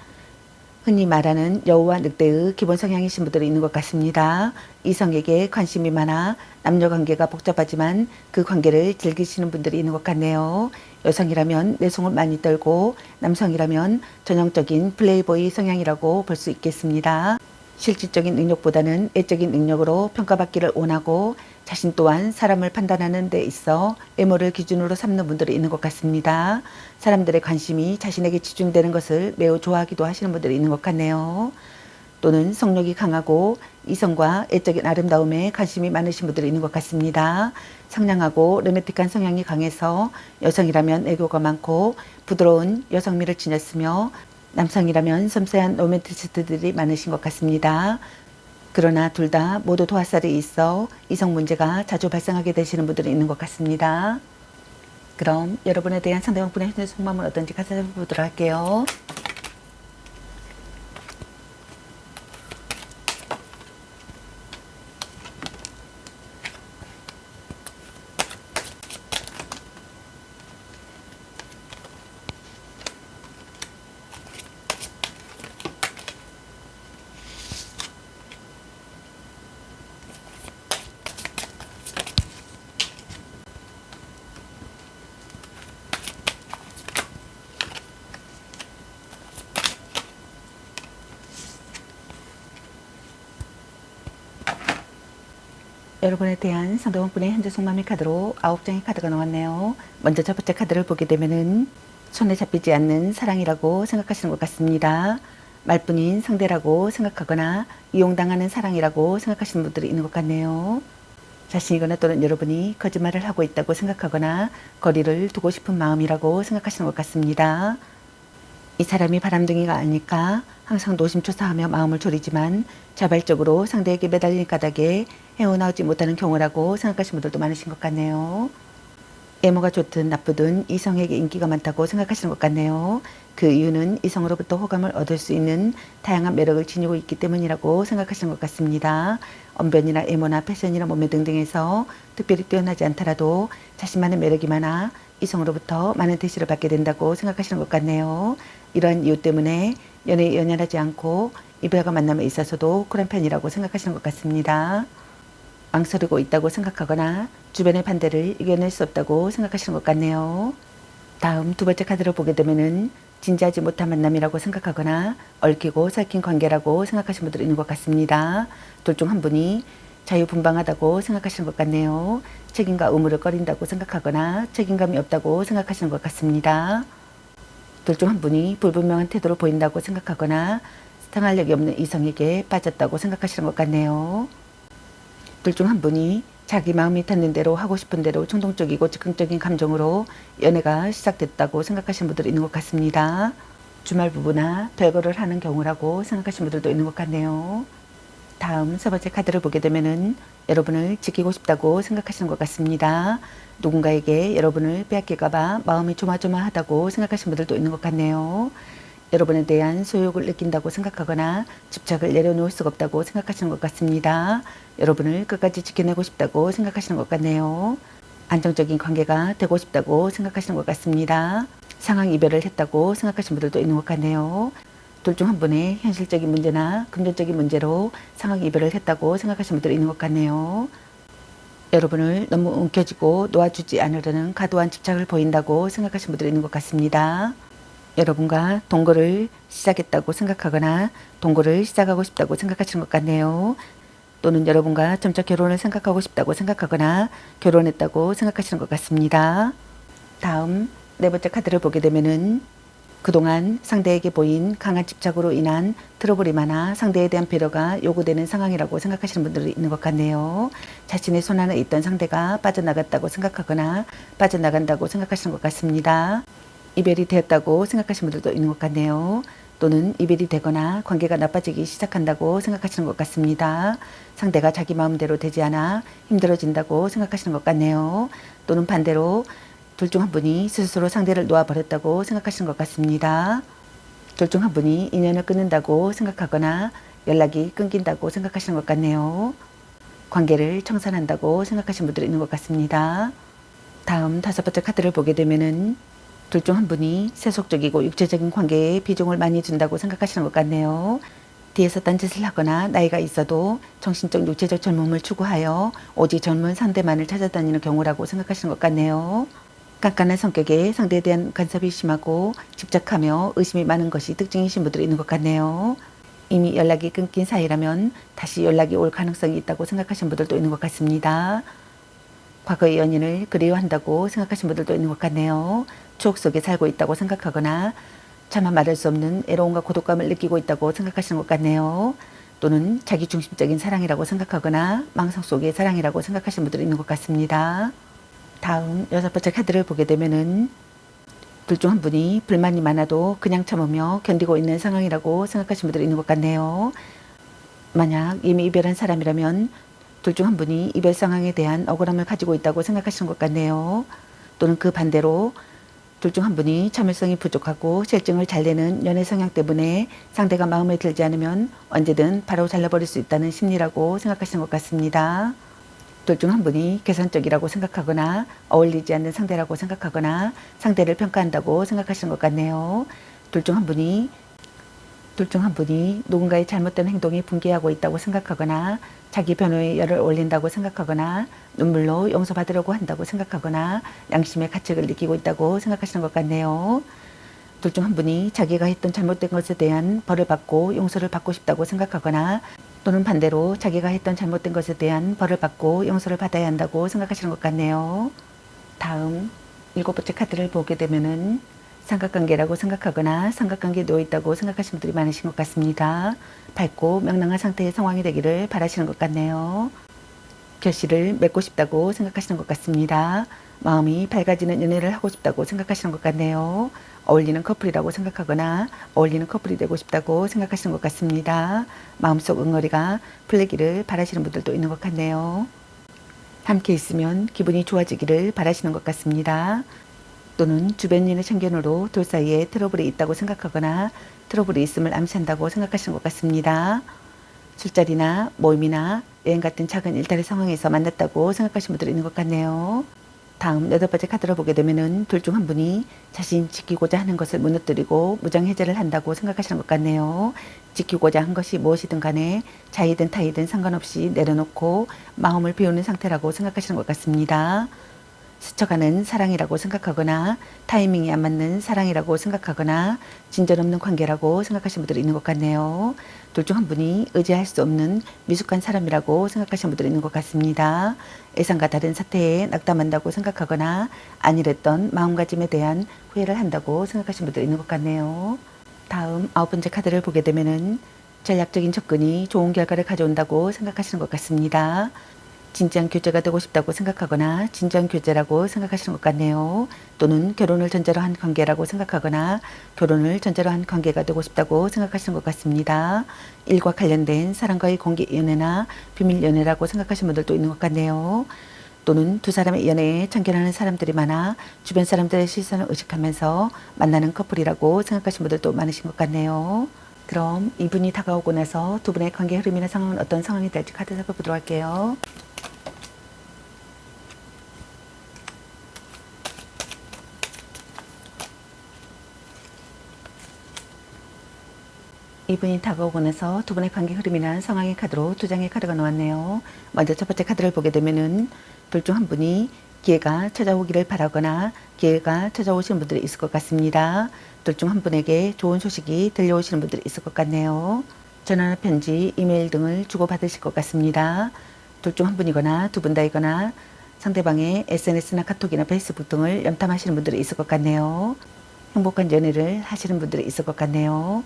흔히 말하는 여우와 늑대의 기본 성향이신 분들이 있는 것 같습니다. 이성에게 관심이 많아 남녀관계가 복잡하지만 그 관계를 즐기시는 분들이 있는 것 같네요. 여성이라면 내숭을 많이 떨고 남성이라면 전형적인 플레이보이 성향이라고 볼 수 있겠습니다. 실질적인 능력보다는 애적인 능력으로 평가받기를 원하고 자신 또한 사람을 판단하는 데 있어 외모를 기준으로 삼는 분들이 있는 것 같습니다. 사람들의 관심이 자신에게 집중되는 것을 매우 좋아하기도 하시는 분들이 있는 것 같네요. 또는 성욕이 강하고 이성과 애적인 아름다움에 관심이 많으신 분들이 있는 것 같습니다. 상냥하고 로맨틱한 성향이 강해서 여성이라면 애교가 많고 부드러운 여성미를 지녔으며 남성이라면 섬세한 로맨티스트들이 많으신 것 같습니다. 그러나 둘 다 모두 도화살이 있어 이성 문제가 자주 발생하게 되시는 분들이 있는 것 같습니다. 그럼 여러분에 대한 상대방분의 현재 속마음은 어떤지 같이 살펴보도록 할게요. 여러분에 대한 상대방분의 현재 속마음의 카드로 9장의 카드가 나왔네요. 먼저 첫 번째 카드를 보게 되면은 손에 잡히지 않는 사랑이라고 생각하시는 것 같습니다. 말뿐인 상대라고 생각하거나 이용당하는 사랑이라고 생각하시는 분들이 있는 것 같네요. 자신이거나 또는 여러분이 거짓말을 하고 있다고 생각하거나 거리를 두고 싶은 마음이라고 생각하시는 것 같습니다. 이 사람이 바람둥이가 아닐까 항상 노심초사하며 마음을 졸이지만 자발적으로 상대에게 매달린 까닭에 헤어나오지 못하는 경우라고 생각하시는 분들도 많으신 것 같네요. 외모가 좋든 나쁘든 이성에게 인기가 많다고 생각하시는 것 같네요. 그 이유는 이성으로부터 호감을 얻을 수 있는 다양한 매력을 지니고 있기 때문이라고 생각하시는 것 같습니다. 언변이나 외모나 패션이나 몸매 등등에서 특별히 뛰어나지 않더라도 자신만의 매력이 많아 이성으로부터 많은 대시를 받게 된다고 생각하시는 것 같네요. 이러한 이유 때문에 연애에 연연하지 않고 이별과 만남에 있어서도 쿨한 편이라고 생각하시는 것 같습니다. 망설이고 있다고 생각하거나 주변의 반대를 이겨낼 수 없다고 생각하시는 것 같네요. 다음 두 번째 카드를 보게 되면은 진지하지 못한 만남이라고 생각하거나 얽히고 설킨 관계라고 생각하시는 분들이 있는 것 같습니다. 둘 중 한 분이 자유분방하다고 생각하시는 것 같네요. 책임과 의무를 꺼린다고 생각하거나 책임감이 없다고 생각하시는 것 같습니다. 둘 중 한 분이 불분명한 태도를 보인다고 생각하거나 상할력이 없는 이성에게 빠졌다고 생각하시는 것 같네요. 둘 중 한 분이 자기 마음이 닿는 대로 하고 싶은 대로衝動적이고 즉흥적인 감정으로 연애가 시작됐다고 생각하시는 분들이 있는 것 같습니다. 주말 부부나 별거를 하는 경우라고 생각하시는 분들도 있는 것 같네요. 다음 세 번째 카드를 보게 되면은 여러분을 지키고 싶다고 생각하시는 것 같습니다. 누군가에게 여러분을 빼앗길까봐 마음이 조마조마하다고 생각하시는 분들도 있는 것 같네요. 여러분에 대한 소욕을 느낀다고 생각하거나 집착을 내려놓을 수가 없다고 생각하시는 것 같습니다. 여러분을 끝까지 지켜내고 싶다고 생각하시는 것 같네요. 안정적인 관계가 되고 싶다고 생각하시는 것 같습니다. 상황 이별을 했다고 생각하시는 분들도 있는 것 같네요. 둘 중 한 분의 현실적인 문제나 금전적인 문제로 상황 이별을 했다고 생각하시는 분들이 있는 것 같네요. 여러분을 너무 움켜쥐고 놓아주지 않으려는 과도한 집착을 보인다고 생각하시는 분들이 있는 것 같습니다. 여러분과 동거를 시작했다고 생각하거나 동거를 시작하고 싶다고 생각하시는 것 같네요. 또는 여러분과 점차 결혼을 생각하고 싶다고 생각하거나 결혼했다고 생각하시는 것 같습니다. 다음 네 번째 카드를 보게 되면은 그동안 상대에게 보인 강한 집착으로 인한 트러블이 많아 상대에 대한 배려가 요구되는 상황이라고 생각하시는 분들이 있는 것 같네요. 자신의 손 안에 있던 상대가 빠져나갔다고 생각하거나 빠져나간다고 생각하시는 것 같습니다. 이별이 되었다고 생각하시는 분들도 있는 것 같네요. 또는 이별이 되거나 관계가 나빠지기 시작한다고 생각하시는 것 같습니다. 상대가 자기 마음대로 되지 않아 힘들어진다고 생각하시는 것 같네요. 또는 반대로 둘 중 한 분이 스스로 상대를 놓아버렸다고 생각하시는 것 같습니다. 둘 중 한 분이 인연을 끊는다고 생각하거나 연락이 끊긴다고 생각하시는 것 같네요. 관계를 청산한다고 생각하시는 분들이 있는 것 같습니다. 다음 다섯 번째 카드를 보게 되면은 둘 중 한 분이 세속적이고 육체적인 관계에 비중을 많이 준다고 생각하시는 것 같네요. 뒤에서 딴짓을 하거나 나이가 있어도 정신적 육체적 젊음을 추구하여 오직 젊은 상대만을 찾아다니는 경우라고 생각하시는 것 같네요. 깐깐한 성격에 상대에 대한 간섭이 심하고 집착하며 의심이 많은 것이 특징이신 분들이 있는 것 같네요. 이미 연락이 끊긴 사이라면 다시 연락이 올 가능성이 있다고 생각하시는 분들도 있는 것 같습니다. 과거의 연인을 그리워한다고 생각하시는 분들도 있는 것 같네요. 추억 속에 살고 있다고 생각하거나 차마 말할 수 없는 애로움과 고독감을 느끼고 있다고 생각하시는 것 같네요. 또는 자기중심적인 사랑이라고 생각하거나 망상 속의 사랑이라고 생각하시는 분들이 있는 것 같습니다. 다음 여섯 번째 카드를 보게 되면은 둘 중 한 분이 불만이 많아도 그냥 참으며 견디고 있는 상황이라고 생각하시는 분들이 있는 것 같네요. 만약 이미 이별한 사람이라면 둘 중 한 분이 이별 상황에 대한 억울함을 가지고 있다고 생각하시는 것 같네요. 또는 그 반대로 둘 중 한 분이 참을성이 부족하고 실증을 잘 내는 연애 성향 때문에 상대가 마음에 들지 않으면 언제든 바로 잘라버릴 수 있다는 심리라고 생각하시는 것 같습니다. 둘 중 한 분이 계산적이라고 생각하거나 어울리지 않는 상대라고 생각하거나 상대를 평가한다고 생각하시는 것 같네요. 둘 중 한 분이 누군가의 잘못된 행동에 분개하고 있다고 생각하거나 자기 변호에 열을 올린다고 생각하거나 눈물로 용서받으려고 한다고 생각하거나 양심의 가책을 느끼고 있다고 생각하시는 것 같네요. 둘 중 한 분이 자기가 했던 잘못된 것에 대한 벌을 받고 용서를 받고 싶다고 생각하거나 또는 반대로 자기가 했던 잘못된 것에 대한 벌을 받고 용서를 받아야 한다고 생각하시는 것 같네요. 다음 7번째 카드를 보게 되면은 삼각관계라고 생각하거나 삼각관계에 놓여 있다고 생각하시는 분들이 많으신 것 같습니다. 밝고 명랑한 상태의 상황이 되기를 바라시는 것 같네요. 결실을 맺고 싶다고 생각하시는 것 같습니다. 마음이 밝아지는 연애를 하고 싶다고 생각하시는 것 같네요. 어울리는 커플이라고 생각하거나 어울리는 커플이 되고 싶다고 생각하시는 것 같습니다. 마음속 응어리가 풀리기를 바라시는 분들도 있는 것 같네요. 함께 있으면 기분이 좋아지기를 바라시는 것 같습니다. 또는 주변인의 참견으로 둘 사이에 트러블이 있다고 생각하거나 트러블이 있음을 암시한다고 생각하시는 것 같습니다. 술자리나 모임이나 여행 같은 작은 일탈의 상황에서 만났다고 생각하시는 분들이 있는 것 같네요. 다음 8번째 카드를 보게 되면은 둘 중 한 분이 자신이 지키고자 하는 것을 무너뜨리고 무장해제를 한다고 생각하시는 것 같네요. 지키고자 한 것이 무엇이든 간에 자이든 타이든 상관없이 내려놓고 마음을 비우는 상태라고 생각하시는 것 같습니다. 스쳐가는 사랑이라고 생각하거나 타이밍이 안 맞는 사랑이라고 생각하거나 진전 없는 관계라고 생각하시는 분들이 있는 것 같네요. 둘 중 한 분이 의지할 수 없는 미숙한 사람이라고 생각하시는 분들이 있는 것 같습니다. 예상과 다른 사태에 낙담한다고 생각하거나 안일했던 마음가짐에 대한 후회를 한다고 생각하시는 분들이 있는 것 같네요. 다음 9번째 카드를 보게 되면은 전략적인 접근이 좋은 결과를 가져온다고 생각하시는 것 같습니다. 진지한 교제가 되고 싶다고 생각하거나 진지한 교제라고 생각하시는 것 같네요. 또는 결혼을 전제로 한 관계라고 생각하거나 결혼을 전제로 한 관계가 되고 싶다고 생각하시는 것 같습니다. 일과 관련된 사람과의 공개 연애나 비밀 연애라고 생각하시는 분들도 있는 것 같네요. 또는 두 사람의 연애에 참견하는 사람들이 많아 주변 사람들의 시선을 의식하면서 만나는 커플이라고 생각하시는 분들도 많으신 것 같네요. 그럼 이분이 다가오고 나서 두 분의 관계 흐름이나 상황은 어떤 상황이 될지 카드 살펴보도록 할게요. 이분이 다가오고 나서 두 분의 관계 흐름이나 상황의 카드로 두 장의 카드가 나왔네요. 먼저 첫 번째 카드를 보게 되면은 둘 중 한 분이 기회가 찾아오기를 바라거나 기회가 찾아오시는 분들이 있을 것 같습니다. 둘 중 한 분에게 좋은 소식이 들려오시는 분들이 있을 것 같네요. 전화나 편지, 이메일 등을 주고받으실 것 같습니다. 둘 중 한 분이거나 두 분 다이거나 상대방의 SNS나 카톡이나 페이스북 등을 염탐하시는 분들이 있을 것 같네요. 행복한 연애를 하시는 분들이 있을 것 같네요.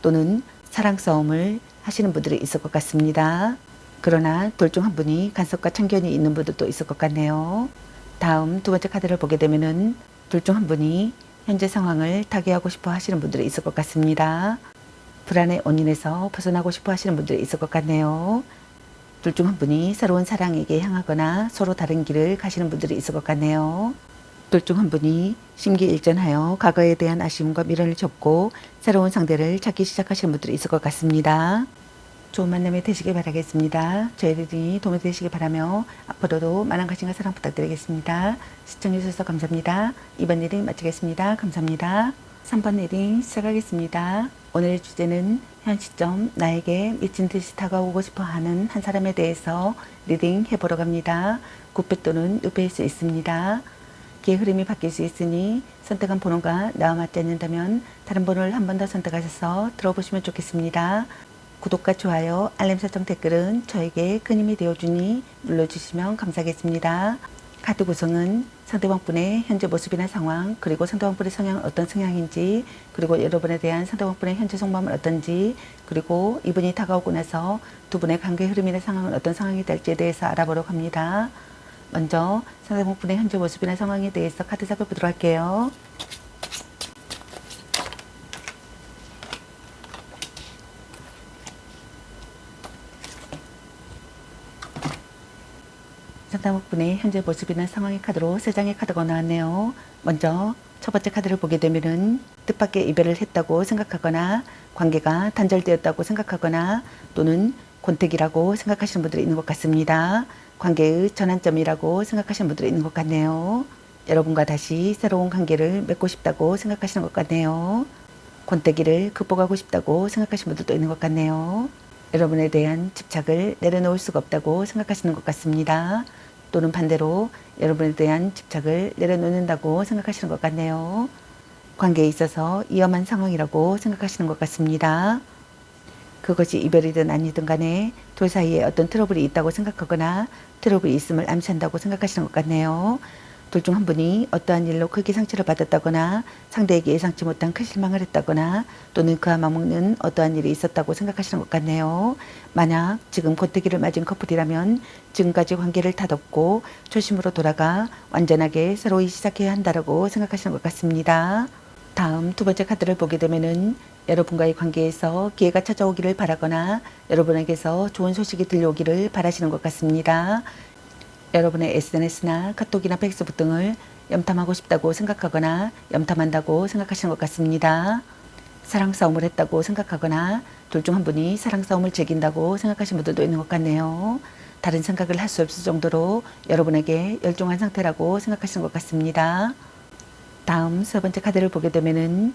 또는 사랑 싸움을 하시는 분들이 있을 것 같습니다. 그러나 둘 중 한 분이 간섭과 참견이 있는 분들도 있을 것 같네요. 다음 두 번째 카드를 보게 되면은 둘 중 한 분이 현재 상황을 타개하고 싶어 하시는 분들이 있을 것 같습니다. 불안의 원인에서 벗어나고 싶어 하시는 분들이 있을 것 같네요. 둘 중 한 분이 새로운 사랑에게 향하거나 서로 다른 길을 가시는 분들이 있을 것 같네요. 둘 중 한 분이 심기일전하여 과거에 대한 아쉬움과 미련을 접고 새로운 상대를 찾기 시작하시는 분들이 있을 것 같습니다. 좋은 만남이 되시길 바라겠습니다. 저희 리딩이 도움이 되시길 바라며 앞으로도 많은 관심과 사랑 부탁드리겠습니다. 시청해주셔서 감사합니다. 이번 리딩 마치겠습니다. 감사합니다. 3번 리딩 시작하겠습니다. 오늘의 주제는 현 시점 나에게 미친 듯이 다가오고 싶어 하는 한 사람에 대해서 리딩 해보러 갑니다. 9배 또는 6배일 수 있습니다. 기의 흐름이 바뀔 수 있으니 선택한 번호가 나와 맞지 않는다면 다른 번호를 한 번 더 선택하셔서 들어보시면 좋겠습니다. 구독과 좋아요, 알림 설정 댓글은 저에게 큰 힘이 되어주니 눌러주시면 감사하겠습니다. 카드 구성은 상대방분의 현재 모습이나 상황, 그리고 상대방분의 성향은 어떤 성향인지, 그리고 여러분에 대한 상대방분의 현재 속마음은 어떤지, 그리고 이분이 다가오고 나서 두 분의 관계 흐름이나 상황은 어떤 상황이 될지에 대해서 알아보려고 합니다. 먼저 상대방분의 현재 모습이나 상황에 대해서 카드 살펴보도록 할게요. 상담원분의 현재 모습이나 상황의 카드로 3장의 카드가 나왔네요. 먼저 첫 번째 카드를 보게 되면은 뜻밖의 이별을 했다고 생각하거나 관계가 단절되었다고 생각하거나 또는 권태기라고 생각하시는 분들이 있는 것 같습니다. 관계의 전환점이라고 생각하시는 분들이 있는 것 같네요. 여러분과 다시 새로운 관계를 맺고 싶다고 생각하시는 것 같네요. 권태기를 극복하고 싶다고 생각하시는 분들도 있는 것 같네요. 여러분에 대한 집착을 내려놓을 수가 없다고 생각하시는 것 같습니다. 또는 반대로 여러분에 대한 집착을 내려놓는다고 생각하시는 것 같네요. 관계에 있어서 위험한 상황이라고 생각하시는 것 같습니다. 그것이 이별이든 아니든 간에 둘 사이에 어떤 트러블이 있다고 생각하거나 트러블이 있음을 암시한다고 생각하시는 것 같네요. 둘 중 한 분이 어떠한 일로 크게 상처를 받았다거나 상대에게 예상치 못한 큰 실망을 했다거나 또는 그와 맞먹는 어떠한 일이 있었다고 생각하시는 것 같네요. 만약 지금 권태기를 맞은 커플이라면 지금까지 관계를 다덮고 초심으로 돌아가 완전하게 새로이 시작해야 한다고 생각하시는 것 같습니다. 다음 두 번째 카드를 보게 되면은 여러분과의 관계에서 기회가 찾아오기를 바라거나 여러분에게서 좋은 소식이 들려오기를 바라시는 것 같습니다. 여러분의 SNS나 카톡이나 페이스북 등을 염탐하고 싶다고 생각하거나 염탐한다고 생각하시는 것 같습니다. 사랑 싸움을 했다고 생각하거나 둘 중 한 분이 사랑 싸움을 즐긴다고 생각하시는 분들도 있는 것 같네요. 다른 생각을 할 수 없을 정도로 여러분에게 열중한 상태라고 생각하시는 것 같습니다. 다음 세 번째 카드를 보게 되면은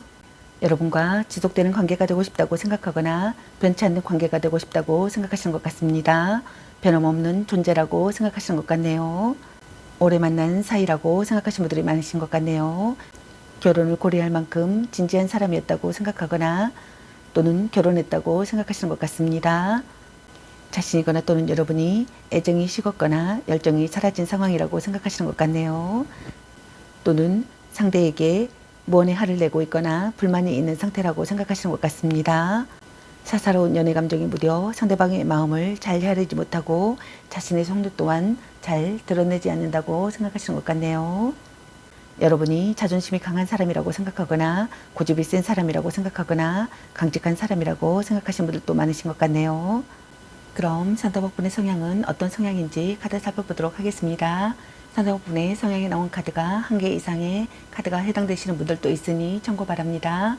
여러분과 지속되는 관계가 되고 싶다고 생각하거나 변치 않는 관계가 되고 싶다고 생각하시는 것 같습니다. 변함없는 존재라고 생각하시는 것 같네요. 오래 만난 사이라고 생각하시는 분들이 많으신 것 같네요. 결혼을 고려할 만큼 진지한 사람이었다고 생각하거나 또는 결혼했다고 생각하시는 것 같습니다. 자신이거나 또는 여러분이 애정이 식었거나 열정이 사라진 상황이라고 생각하시는 것 같네요. 또는 상대에게 무언의 화를 내고 있거나 불만이 있는 상태라고 생각하시는 것 같습니다. 사사로운 연애 감정이 무뎌 상대방의 마음을 잘 헤아리지 못하고 자신의 속내 또한 잘 드러내지 않는다고 생각하시는 것 같네요. 여러분이 자존심이 강한 사람이라고 생각하거나 고집이 센 사람이라고 생각하거나 강직한 사람이라고 생각하시는 분들도 많으신 것 같네요. 그럼 상담원분의 성향은 어떤 성향인지 카드 살펴보도록 하겠습니다. 상담원분의 성향에 나온 카드가 한 개 이상의 카드가 해당되시는 분들도 있으니 참고 바랍니다.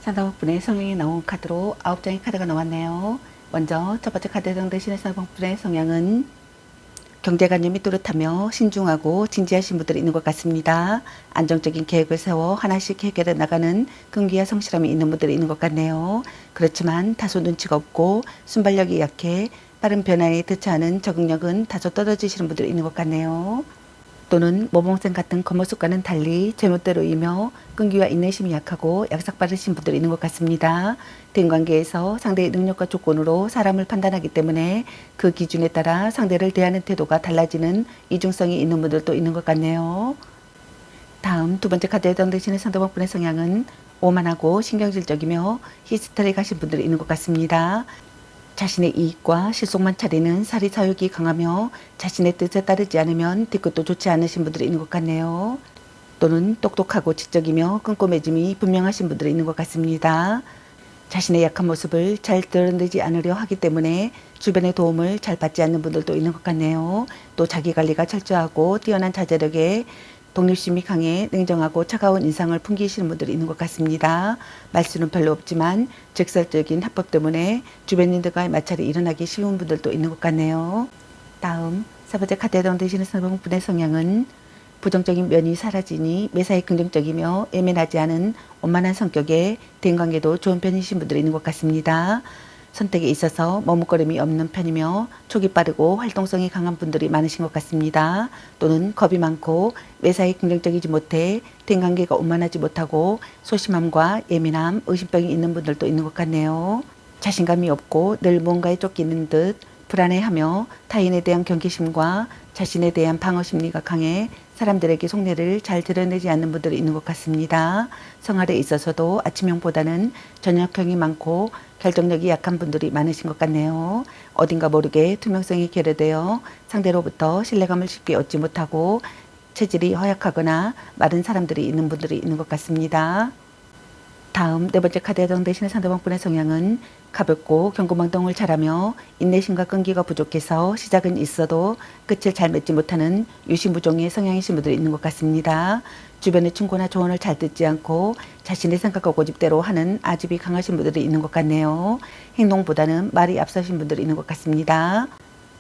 상담원분의 성향이 나온 카드로 9장의 카드가 나왔네요. 먼저 첫 번째 카드에 해당되시는 상담원분의 성향은 경제관념이 뚜렷하며 신중하고 진지하신 분들이 있는 것 같습니다. 안정적인 계획을 세워 하나씩 해결해 나가는 끈기와 성실함이 있는 분들이 있는 것 같네요. 그렇지만 다소 눈치가 없고 순발력이 약해 빠른 변화에 대처하는 적응력은 다소 떨어지시는 분들이 있는 것 같네요. 또는 모범생 같은 겉모습과는 달리 제멋대로이며 끈기와 인내심이 약하고 약삭 빠르신 분들이 있는 것 같습니다. 대인관계에서 상대의 능력과 조건으로 사람을 판단하기 때문에 그 기준에 따라 상대를 대하는 태도가 달라지는 이중성이 있는 분들도 있는 것 같네요. 다음 두 번째 카드에 해당되시는 상대방분의 성향은 오만하고 신경질적이며 히스테리 가신 분들이 있는 것 같습니다. 자신의 이익과 실속만 차리는 사리사욕이 강하며 자신의 뜻에 따르지 않으면 뒤끝도 좋지 않으신 분들이 있는 것 같네요. 또는 똑똑하고 지적이며 꼼꼼해짐이 분명하신 분들이 있는 것 같습니다. 자신의 약한 모습을 잘 드러내지 않으려 하기 때문에 주변의 도움을 잘 받지 않는 분들도 있는 것 같네요. 또 자기관리가 철저하고 뛰어난 자제력에 독립심이 강해 냉정하고 차가운 인상을 풍기시는 분들이 있는 것 같습니다. 말수는 별로 없지만 직설적인 합법 때문에 주변인들과의 마찰이 일어나기 쉬운 분들도 있는 것 같네요. 다음 세 번째 카드에 해당되시는 상대방분의 성향은 부정적인 면이 사라지니 매사에 긍정적이며 예민하지 않은 원만한 성격에 대인관계도 좋은 편이신 분들이 있는 것 같습니다. 선택에 있어서 머뭇거림이 없는 편이며 촉이 빠르고 활동성이 강한 분들이 많으신 것 같습니다. 또는 겁이 많고 매사에 긍정적이지 못해 대인관계가 원만하지 못하고 소심함과 예민함, 의심병이 있는 분들도 있는 것 같네요. 자신감이 없고 늘 무언가에 쫓기는 듯 불안해하며 타인에 대한 경계심과 자신에 대한 방어 심리가 강해 사람들에게 속내를 잘 드러내지 않는 분들이 있는 것 같습니다. 생활에 있어서도 아침형보다는 저녁형이 많고 결정력이 약한 분들이 많으신 것 같네요. 어딘가 모르게 투명성이 결여되어 상대로부터 신뢰감을 쉽게 얻지 못하고 체질이 허약하거나 마른 사람들이 있는 분들이 있는 것 같습니다. 다음 네 번째 카드에 해당되시는 상대방분의 성향은 가볍고 경고망동을 잘하며 인내심과 끈기가 부족해서 시작은 있어도 끝을 잘 맺지 못하는 유시무종의 성향이신 분들이 있는 것 같습니다. 주변의 충고나 조언을 잘 듣지 않고 자신의 생각과 고집대로 하는 아집이 강하신 분들이 있는 것 같네요. 행동보다는 말이 앞서신 분들이 있는 것 같습니다.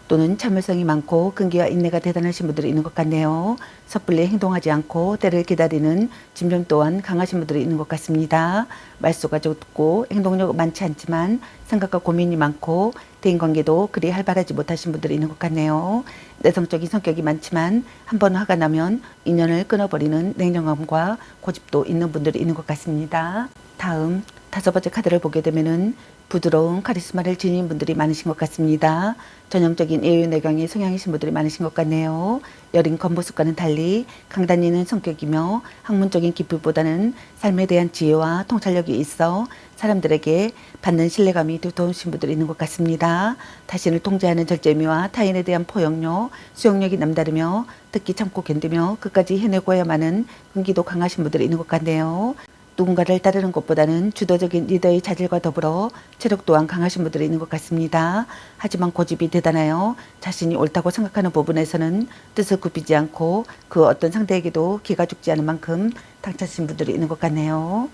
또는 참을성이 많고 끈기와 인내가 대단하신 분들이 있는 것 같네요. 섣불리 행동하지 않고 때를 기다리는 진정 또한 강하신 분들이 있는 것 같습니다. 말수가 적고 행동력 많지 않지만 생각과 고민이 많고 대인관계도 그리 활발하지 못하신 분들이 있는 것 같네요. 내성적인 성격이 많지만 한번 화가 나면 인연을 끊어버리는 냉정함과 고집도 있는 분들이 있는 것 같습니다. 다음 다섯 번째 카드를 보게 되면은 부드러운 카리스마를 지닌 분들이 많으신 것 같습니다. 전형적인 예유내강의 성향이신 분들이 많으신 것 같네요. 여린 겉모습과는 달리 강단 있는 성격이며 학문적인 깊이보다는 삶에 대한 지혜와 통찰력이 있어 사람들에게 받는 신뢰감이 두터우신 분들이 있는 것 같습니다. 자신을 통제하는 절제미와 타인에 대한 포용력, 수용력이 남다르며 특히 참고 견디며 끝까지 해내고야만 하는 끈기도 강하신 분들이 있는 것 같네요. 누군가를 따르는 것보다는 주도적인 리더의 자질과 더불어 체력 또한 강하신 분들이 있는 것 같습니다. 하지만 고집이 대단하여 자신이 옳다고 생각하는 부분에서는 뜻을 굽히지 않고 그 어떤 상대에게도 기가 죽지 않을 만큼 당차신 분들이 있는 것 같네요.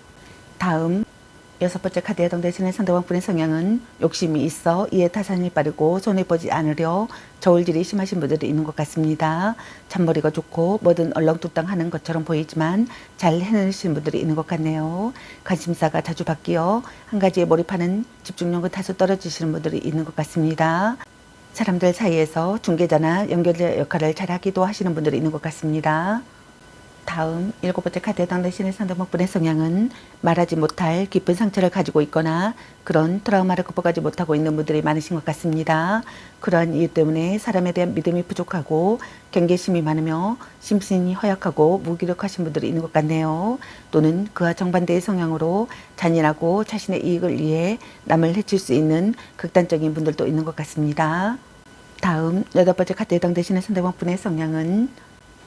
다음 여섯 번째 카드에 해당되시는 상대방분의 성향은 욕심이 있어 이에 타산이 빠르고 손해보지 않으려 저울질이 심하신 분들이 있는 것 같습니다. 잔머리가 좋고 뭐든 얼렁뚱땅하는 것처럼 보이지만 잘 해내시는 분들이 있는 것 같네요. 관심사가 자주 바뀌어 한 가지에 몰입하는 집중력은 다소 떨어지시는 분들이 있는 것 같습니다. 사람들 사이에서 중개자나 연결자 역할을 잘 하기도 하시는 분들이 있는 것 같습니다. 다음 일곱 번째 카드에 해당되시는 상대방분의 성향은 말하지 못할 깊은 상처를 가지고 있거나 그런 트라우마를 극복하지 못하고 있는 분들이 많으신 것 같습니다. 그러한 이유 때문에 사람에 대한 믿음이 부족하고 경계심이 많으며 심신이 허약하고 무기력하신 분들이 있는 것 같네요. 또는 그와 정반대의 성향으로 잔인하고 자신의 이익을 위해 남을 해칠 수 있는 극단적인 분들도 있는 것 같습니다. 다음 여덟 번째 카드에 해당되시는 상대방분의 성향은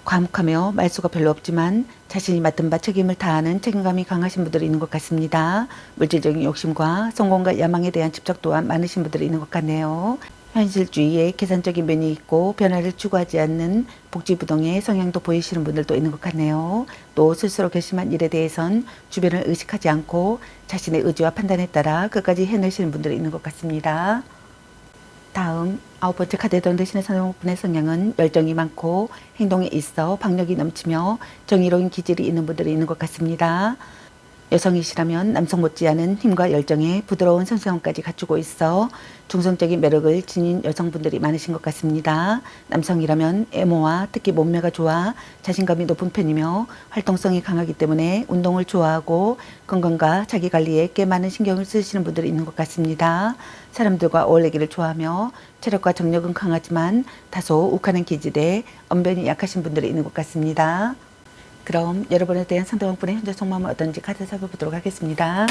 과묵하며 말수가 별로 없지만 자신이 맡은 바 책임을 다하는 책임감이 강하신 분들이 있는 것 같습니다. 물질적인 욕심과 성공과 야망에 대한 집착 또한 많으신 분들이 있는 것 같네요. 현실주의에 계산적인 면이 있고 변화를 추구하지 않는 복지부동의 성향도 보이시는 분들도 있는 것 같네요. 또 스스로 결심한 일에 대해선 주변을 의식하지 않고 자신의 의지와 판단에 따라 끝까지 해내시는 분들이 있는 것 같습니다. 다음 아홉 번째 카드에 해당되시는 상대방분의 성향은 열정이 많고 행동에 있어 박력이 넘치며 정의로운 기질이 있는 분들이 있는 것 같습니다. 여성이시라면 남성 못지않은 힘과 열정에 부드러운 섬세함까지 갖추고 있어 중성적인 매력을 지닌 여성분들이 많으신 것 같습니다. 남성이라면 외모와 특히 몸매가 좋아 자신감이 높은 편이며 활동성이 강하기 때문에 운동을 좋아하고 건강과 자기관리에 꽤 많은 신경을 쓰시는 분들이 있는 것 같습니다. 사람들과 어울리기를 좋아하며 체력과 정력은 강하지만 다소 욱하는 기질에 언변이 약하신 분들이 있는 것 같습니다. 그럼 여러분에 대한 상대방분의 현재 속마음은 어떤지 카드 살펴보도록 하겠습니다.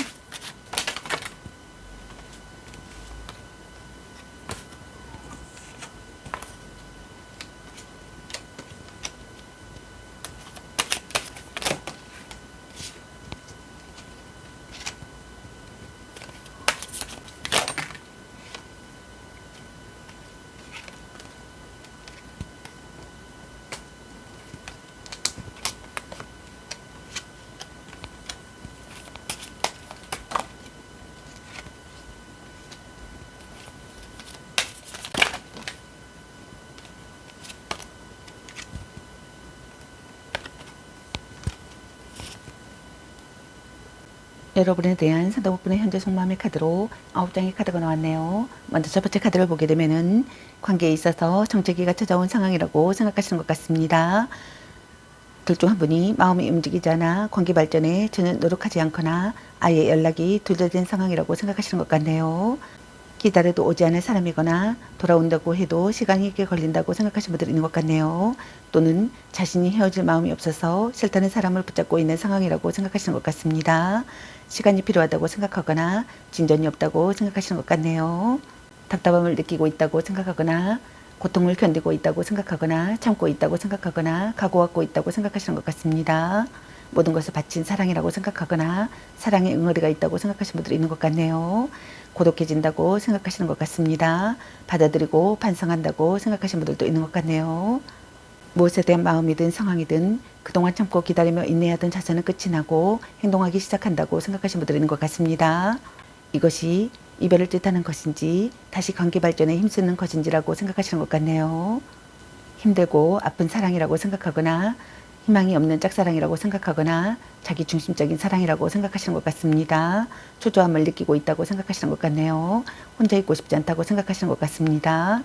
여러분에 대한 상대방분의 현재 속마음의 카드로 9장의 카드가 나왔네요. 먼저 첫 번째 카드를 보게 되면은 관계에 있어서 정체기가 찾아온 상황이라고 생각하시는 것 같습니다. 둘 중 한 분이 마음이 움직이지 않아 관계 발전에 전혀 노력하지 않거나 아예 연락이 두절된 상황이라고 생각하시는 것 같네요. 기다려도 오지 않을 사람이거나 돌아온다고 해도 시간이 꽤 걸린다고 생각하시는 분들이 있는 것 같네요. 또는 자신이 헤어질 마음이 없어서 싫다는 사람을 붙잡고 있는 상황이라고 생각하시는 것 같습니다. 시간이 필요하다고 생각하거나 진전이 없다고 생각하시는 것 같네요. 답답함을 느끼고 있다고 생각하거나 고통을 견디고 있다고 생각하거나 참고 있다고 생각하거나 각오하고 있다고 생각하시는 것 같습니다. 모든 것을 바친 사랑이라고 생각하거나 사랑의 응어리가 있다고 생각하시는 분들이 있는 것 같네요. 고독해진다고 생각하시는 것 같습니다. 받아들이고 반성한다고 생각하시는 분들도 있는 것 같네요. 무엇에 대한 마음이든 상황이든 그동안 참고 기다리며 인내하던 자세는 끝이 나고 행동하기 시작한다고 생각하시는 분들이 있는 것 같습니다. 이것이 이별을 뜻하는 것인지 다시 관계 발전에 힘쓰는 것인지라고 생각하시는 것 같네요. 힘들고 아픈 사랑이라고 생각하거나 희망이 없는 짝사랑이라고 생각하거나 자기 중심적인 사랑이라고 생각하시는 것 같습니다. 초조함을 느끼고 있다고 생각하시는 것 같네요. 혼자 있고 싶지 않다고 생각하시는 것 같습니다.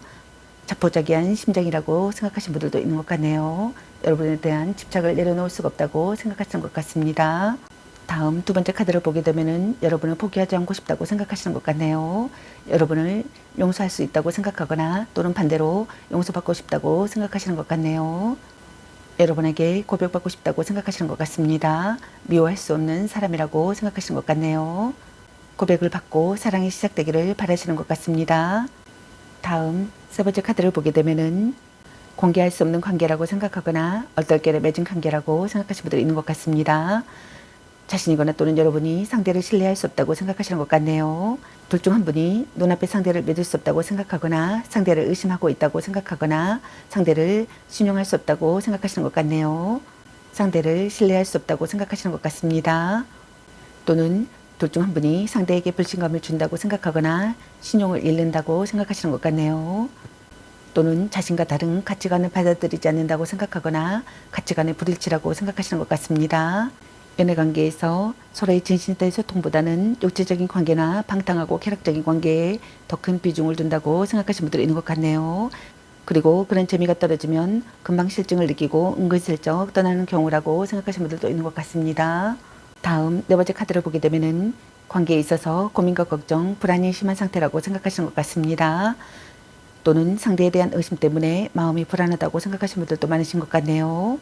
자포자기한 심정이라고 생각하시는 분들도 있는 것 같네요. 여러분에 대한 집착을 내려놓을 수가 없다고 생각하시는 것 같습니다. 다음 두 번째 카드를 보게 되면은 여러분을 포기하지 않고 싶다고 생각하시는 것 같네요. 여러분을 용서할 수 있다고 생각하거나 또는 반대로 용서받고 싶다고 생각하시는 것 같네요. 여러분에게 고백받고 싶다고 생각하시는 것 같습니다. 미워할 수 없는 사람이라고 생각하시는 것 같네요. 고백을 받고 사랑이 시작되기를 바라시는 것 같습니다. 다음 세 번째 카드를 보게 되면은 공개할 수 없는 관계라고 생각하거나 얼떨결에 맺은 관계라고 생각하시는 분들이 있는 것 같습니다. 자신이거나 또는 여러분이 상대를 신뢰할 수 없다고 생각하시는 것 같네요. 둘 중 한 분이 눈앞에 상대를 믿을 수 없다고 생각하거나 상대를 의심하고 있다고 생각하거나 상대를 신용할 수 없다고 생각하시는 것 같네요. 상대를 신뢰할 수 없다고 생각하시는 것 같습니다. 또는 둘 중 한 분이 상대에게 불신감을 준다고 생각하거나 신용을 잃는다고 생각하시는 것 같네요. 또는 자신과 다른 가치관을 받아들이지 않는다고 생각하거나 가치관의 불일치라고 생각하시는 것 같습니다. 연애관계에서 서로의 진실된 소통보다는 육체적인 관계나 방탕하고 쾌락적인 관계에 더 큰 비중을 둔다고 생각하시는 분들이 있는 것 같네요. 그리고 그런 재미가 떨어지면 금방 실증을 느끼고 은근슬쩍 떠나는 경우라고 생각하시는 분들도 있는 것 같습니다. 다음 네 번째 카드를 보게 되면은 관계에 있어서 고민과 걱정, 불안이 심한 상태라고 생각하시는 것 같습니다. 또는 상대에 대한 의심 때문에 마음이 불안하다고 생각하시는 분들도 많으신 것 같네요.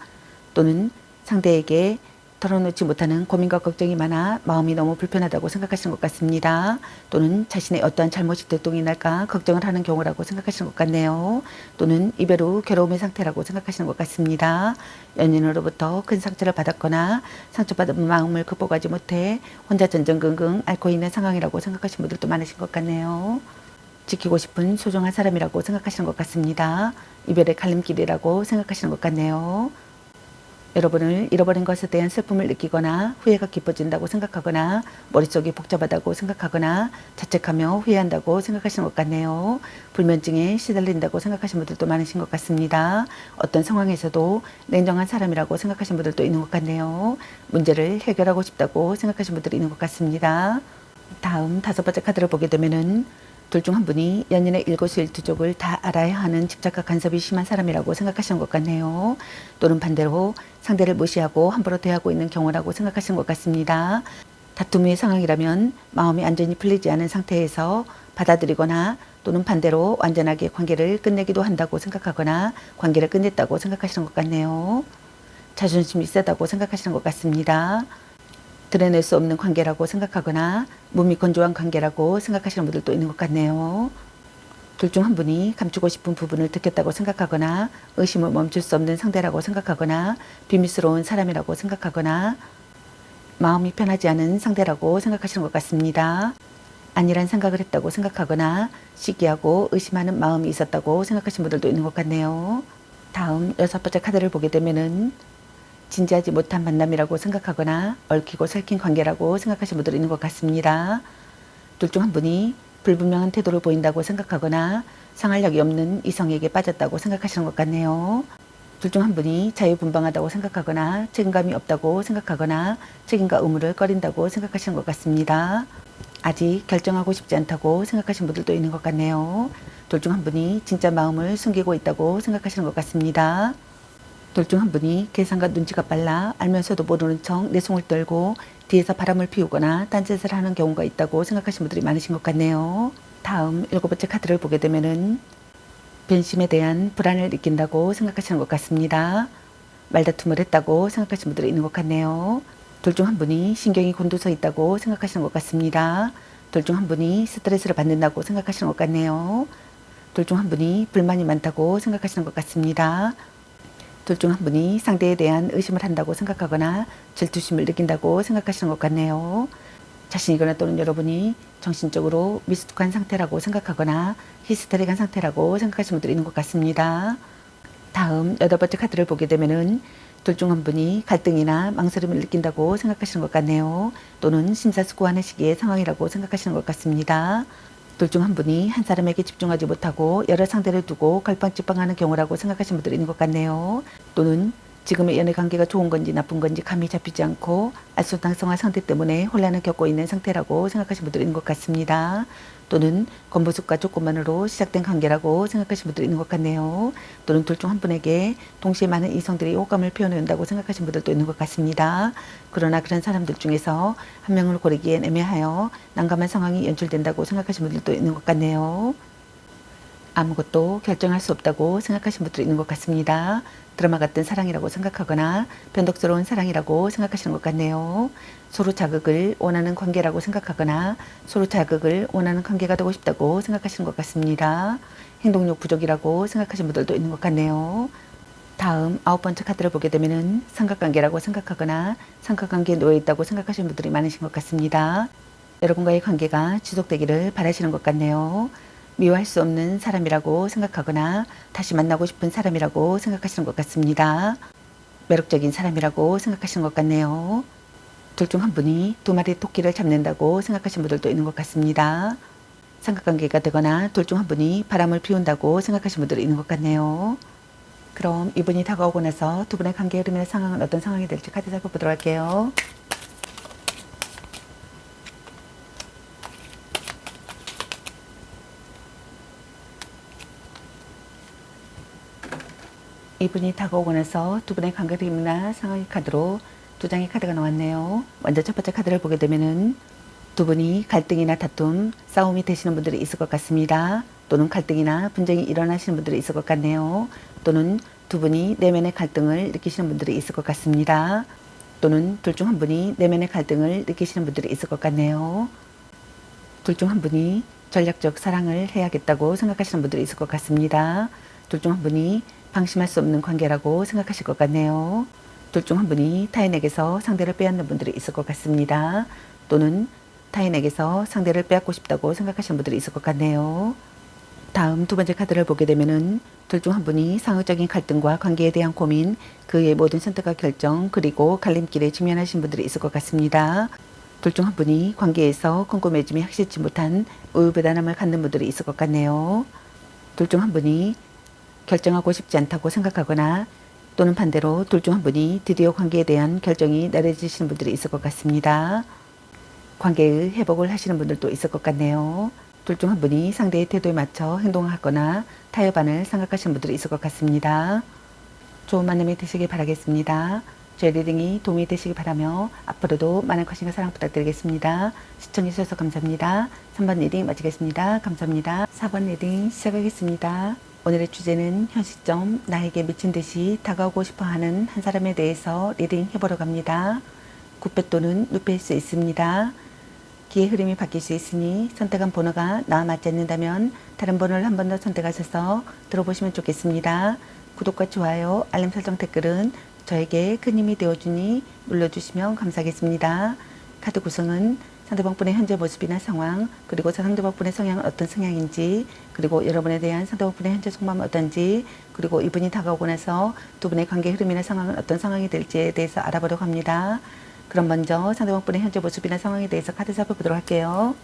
또는 상대에게 털어놓지 못하는 고민과 걱정이 많아 마음이 너무 불편하다고 생각하시는 것 같습니다. 또는 자신의 어떠한 잘못이 들통이 날까 걱정을 하는 경우라고 생각하시는 것 같네요. 또는 이별 후 괴로움의 상태라고 생각하시는 것 같습니다. 연인으로부터 큰 상처를 받았거나 상처받은 마음을 극복하지 못해 혼자 전전긍긍 앓고 있는 상황이라고 생각하시는 분들도 많으신 것 같네요. 지키고 싶은 소중한 사람이라고 생각하시는 것 같습니다. 이별의 갈림길이라고 생각하시는 것 같네요. 여러분을 잃어버린 것에 대한 슬픔을 느끼거나 후회가 깊어진다고 생각하거나 머릿속이 복잡하다고 생각하거나 자책하며 후회한다고 생각하시는 것 같네요. 불면증에 시달린다고 생각하시는 분들도 많으신 것 같습니다. 어떤 상황에서도 냉정한 사람이라고 생각하시는 분들도 있는 것 같네요. 문제를 해결하고 싶다고 생각하시는 분들이 있는 것 같습니다. 다음 다섯 번째 카드를 보게 되면은 둘 중 한 분이 연인의 일거수일투족을 다 알아야 하는 집착과 간섭이 심한 사람이라고 생각하시는 것 같네요. 또는 반대로 상대를 무시하고 함부로 대하고 있는 경우라고 생각하시는 것 같습니다. 다툼의 상황이라면 마음이 완전히 풀리지 않은 상태에서 받아들이거나 또는 반대로 완전하게 관계를 끝내기도 한다고 생각하거나 관계를 끝냈다고 생각하시는 것 같네요. 자존심이 세다고 생각하시는 것 같습니다. 드러낼 수 없는 관계라고 생각하거나 몸이 건조한 관계라고 생각하시는 분들도 있는 것 같네요. 둘 중 한 분이 감추고 싶은 부분을 듣겠다고 생각하거나 의심을 멈출 수 없는 상대라고 생각하거나 비밀스러운 사람이라고 생각하거나 마음이 편하지 않은 상대라고 생각하시는 것 같습니다. 아니란 생각을 했다고 생각하거나 시기하고 의심하는 마음이 있었다고 생각하시는 분들도 있는 것 같네요. 다음 여섯 번째 카드를 보게 되면은 진지하지 못한 만남이라고 생각하거나 얽히고 설킨 관계라고 생각하시는 분들이 있는 것 같습니다. 둘 중 한 분이 불분명한 태도를 보인다고 생각하거나 상할력이 없는 이성에게 빠졌다고 생각하시는 것 같네요. 둘 중 한 분이 자유분방하다고 생각하거나 책임감이 없다고 생각하거나 책임과 의무를 꺼린다고 생각하시는 것 같습니다. 아직 결정하고 싶지 않다고 생각하시는 분들도 있는 것 같네요. 둘 중 한 분이 진짜 마음을 숨기고 있다고 생각하시는 것 같습니다. 둘 중 한 분이 계산과 눈치가 빨라 알면서도 모르는 척 내숭을 떨고 뒤에서 바람을 피우거나 딴짓을 하는 경우가 있다고 생각하시는 분들이 많으신 것 같네요. 다음 7번째 카드를 보게 되면은 변심에 대한 불안을 느낀다고 생각하시는 것 같습니다. 말다툼을 했다고 생각하시는 분들이 있는 것 같네요. 둘 중 한 분이 신경이 곤두서 있다고 생각하시는 것 같습니다. 둘 중 한 분이 스트레스를 받는다고 생각하시는 것 같네요. 둘 중 한 분이 불만이 많다고 생각하시는 것 같습니다. 둘 중 한 분이 상대에 대한 의심을 한다고 생각하거나 질투심을 느낀다고 생각하시는 것 같네요. 자신이거나 또는 여러분이 정신적으로 미숙한 상태라고 생각하거나 히스테릭한 상태라고 생각하시는 분들이 있는 것 같습니다. 다음 8번째 카드를 보게 되면은 둘 중 한 분이 갈등이나 망설임을 느낀다고 생각하시는 것 같네요. 또는 심사숙고하는 시기의 상황이라고 생각하시는 것 같습니다. 둘 중 한 분이 한 사람에게 집중하지 못하고 여러 상대를 두고 갈팡질팡하는 경우라고 생각하시는 분들이 있는 것 같네요. 또는 지금의 연애 관계가 좋은 건지 나쁜 건지 감이 잡히지 않고 알쏭달쏭한 상태 때문에 혼란을 겪고 있는 상태라고 생각하시는 분들이 있는 것 같습니다. 또는 겉모습과 조건만으로 시작된 관계라고 생각하시는 분들이 있는 것 같네요. 또는 둘 중 한 분에게 동시에 많은 이성들이 호감을 표현한다고 생각하시는 분들도 있는 것 같습니다. 그러나 그런 사람들 중에서 한 명을 고르기엔 애매하여 난감한 상황이 연출된다고 생각하시는 분들도 있는 것 같네요. 아무것도 결정할 수 없다고 생각하시는 분들이 있는 것 같습니다. 드라마 같은 사랑이라고 생각하거나 변덕스러운 사랑이라고 생각하시는 것 같네요. 서로 자극을 원하는 관계라고 생각하거나 서로 자극을 원하는 관계가 되고 싶다고 생각하시는 것 같습니다. 행동력 부족이라고 생각하시는 분들도 있는 것 같네요. 다음 9번째 카드를 보게 되면은 삼각관계라고 생각하거나 삼각관계에 놓여 있다고 생각하시는 분들이 많으신 것 같습니다. 여러분과의 관계가 지속되기를 바라시는 것 같네요. 미워할 수 없는 사람이라고 생각하거나 다시 만나고 싶은 사람이라고 생각하시는 것 같습니다. 매력적인 사람이라고 생각하시는 것 같네요. 둘 중 한 분이 두 마리 토끼를 잡는다고 생각하시는 분들도 있는 것 같습니다. 삼각관계가 되거나 둘 중 한 분이 바람을 피운다고 생각하시는 분들이 있는 것 같네요. 그럼 이분이 다가오고 나서 두 분의 관계 흐름의 상황은 어떤 상황이 될지 카드 살펴보도록 할게요. 이분이 다가오고 나서 두 분의 관계 흐름이나 상황의 카드로 두 장의 카드가 나왔네요. 먼저 첫 번째 카드를 보게 되면은 두 분이 갈등이나 다툼, 싸움이 되시는 분들이 있을 것 같습니다. 또는 갈등이나 분쟁이 일어나시는 분들이 있을 것 같네요. 또는 두 분이 내면의 갈등을 느끼시는 분들이 있을 것 같습니다. 또는 둘 중 한 분이 내면의 갈등을 느끼시는 분들이 있을 것 같네요. 둘 중 한 분이 전략적 사랑을 해야겠다고 생각하시는 분들이 있을 것 같습니다. 둘 중 한 분이 방심할 수 없는 관계라고 생각하실 것 같네요. 둘 중 한 분이 타인에게서 상대를 빼앗는 분들이 있을 것 같습니다. 또는 타인에게서 상대를 빼앗고 싶다고 생각하시는 분들이 있을 것 같네요. 다음 두 번째 카드를 보게 되면은 둘 중 한 분이 상호적인 갈등과 관계에 대한 고민, 그의 모든 선택과 결정, 그리고 갈림길에 직면하신 분들이 있을 것 같습니다. 둘 중 한 분이 관계에서 꼼꼼해짐이 확실치 못한 우유부단함을 갖는 분들이 있을 것 같네요. 둘 중 한 분이 결정하고 싶지 않다고 생각하거나 또는 반대로 둘 중 한 분이 드디어 관계에 대한 결정이 내려지시는 분들이 있을 것 같습니다. 관계의 회복을 하시는 분들도 있을 것 같네요. 둘 중 한 분이 상대의 태도에 맞춰 행동하거나 타협안을 생각하시는 분들이 있을 것 같습니다. 좋은 만남이 되시길 바라겠습니다. 저희 리딩이 도움이 되시길 바라며 앞으로도 많은 관심과 사랑 부탁드리겠습니다. 시청해주셔서 감사합니다. 3번 리딩 마치겠습니다. 감사합니다. 4번 리딩 시작하겠습니다. 오늘의 주제는 현 시점 나에게 미친 듯이 다가오고 싶어하는 한 사람에 대해서 리딩 해보러 갑니다. 9패 또는 6패일 수 있습니다. 기의 흐름이 바뀔 수 있으니 선택한 번호가 나와 맞지 않는다면 다른 번호를 한 번 더 선택하셔서 들어보시면 좋겠습니다. 구독과 좋아요, 알림 설정 댓글은 저에게 큰 힘이 되어주니 눌러주시면 감사하겠습니다. 카드 구성은 상대방분의 현재 모습이나 상황, 그리고 상대방분의 성향은 어떤 성향인지, 그리고 여러분에 대한 상대방분의 현재 속마음은 어떤지, 그리고 이분이 다가오고 나서 두 분의 관계 흐름이나 상황은 어떤 상황이 될지에 대해서 알아보려고 합니다. 그럼 먼저 상대방분의 현재 모습이나 상황에 대해서 카드 살펴보도록 할게요.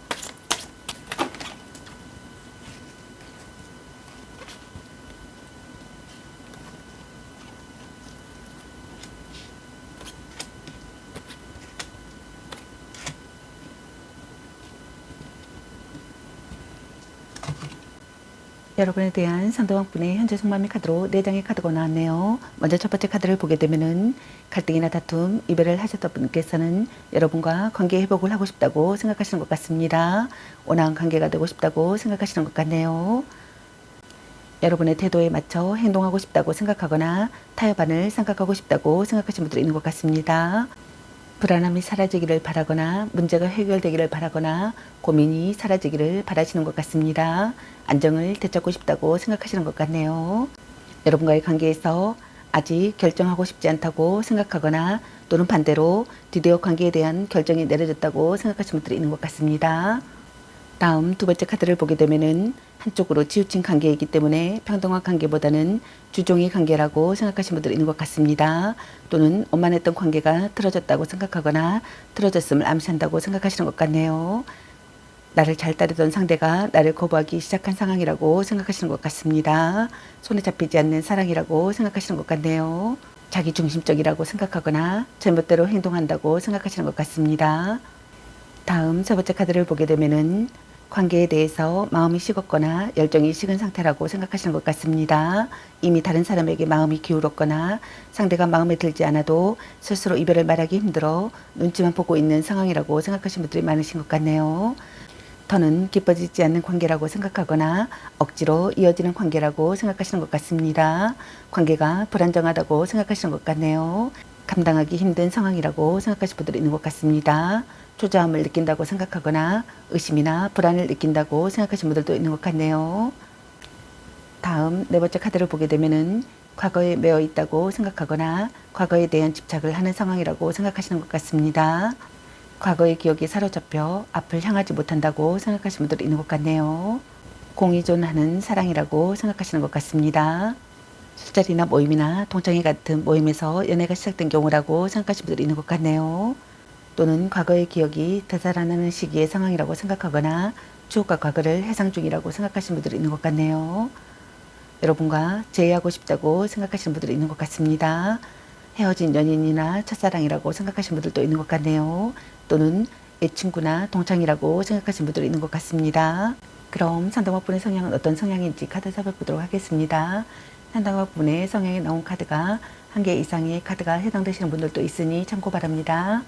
여러분에 대한 상대방분의 현재 속마음의 카드로 4장의 카드가 나왔네요. 먼저 첫 번째 카드를 보게 되면은 갈등이나 다툼, 이별을 하셨던 분께서는 여러분과 관계 회복을 하고 싶다고 생각하시는 것 같습니다. 원활한 관계가 되고 싶다고 생각하시는 것 같네요. 여러분의 태도에 맞춰 행동하고 싶다고 생각하거나 타협안을 생각하고 싶다고 생각하시는 분들이 있는 것 같습니다. 불안함이 사라지기를 바라거나 문제가 해결되기를 바라거나 고민이 사라지기를 바라시는 것 같습니다. 안정을 되찾고 싶다고 생각하시는 것 같네요. 여러분과의 관계에서 아직 결정하고 싶지 않다고 생각하거나 또는 반대로 드디어 관계에 대한 결정이 내려졌다고 생각하시는 분들이 있는 것 같습니다. 다음 두 번째 카드를 보게 되면은 한쪽으로 치우친 관계이기 때문에 평등한 관계보다는 주종의 관계라고 생각하시는 분들이 있는 것 같습니다. 또는 원만했던 관계가 틀어졌다고 생각하거나 틀어졌음을 암시한다고 생각하시는 것 같네요. 나를 잘 따르던 상대가 나를 거부하기 시작한 상황이라고 생각하시는 것 같습니다. 손에 잡히지 않는 사랑이라고 생각하시는 것 같네요. 자기중심적이라고 생각하거나 제멋대로 행동한다고 생각하시는 것 같습니다. 다음 세 번째 카드를 보게 되면은 관계에 대해서 마음이 식었거나 열정이 식은 상태라고 생각하시는 것 같습니다. 이미 다른 사람에게 마음이 기울었거나 상대가 마음에 들지 않아도 스스로 이별을 말하기 힘들어 눈치만 보고 있는 상황이라고 생각하시는 분들이 많으신 것 같네요. 더는 깊어지지 않는 관계라고 생각하거나 억지로 이어지는 관계라고 생각하시는 것 같습니다. 관계가 불안정하다고 생각하시는 것 같네요. 감당하기 힘든 상황이라고 생각하시는 분들이 있는 것 같습니다. 초조함을 느낀다고 생각하거나 의심이나 불안을 느낀다고 생각하시는 분들도 있는 것 같네요. 다음 네 번째 카드를 보게 되면은 과거에 매여 있다고 생각하거나 과거에 대한 집착을 하는 상황이라고 생각하시는 것 같습니다. 과거의 기억이 사로잡혀 앞을 향하지 못한다고 생각하시는 분들이 있는 것 같네요. 공의존하는 사랑이라고 생각하시는 것 같습니다. 술자리나 모임이나 동창회 같은 모임에서 연애가 시작된 경우라고 생각하시는 분들이 있는 것 같네요. 또는 과거의 기억이 되살아나는 시기의 상황이라고 생각하거나 추억과 과거를 해상 중이라고 생각하시는 분들이 있는 것 같네요. 여러분과 재회하고 싶다고 생각하시는 분들이 있는 것 같습니다. 헤어진 연인이나 첫사랑이라고 생각하시는 분들도 있는 것 같네요. 또는 애친구나 동창이라고 생각하시는 분들이 있는 것 같습니다. 그럼 상담학분의 성향은 어떤 성향인지 카드 살펴보도록 하겠습니다. 상담학분의 성향에 나온 카드가 한 개 이상의 카드가 해당되시는 분들도 있으니 참고 바랍니다.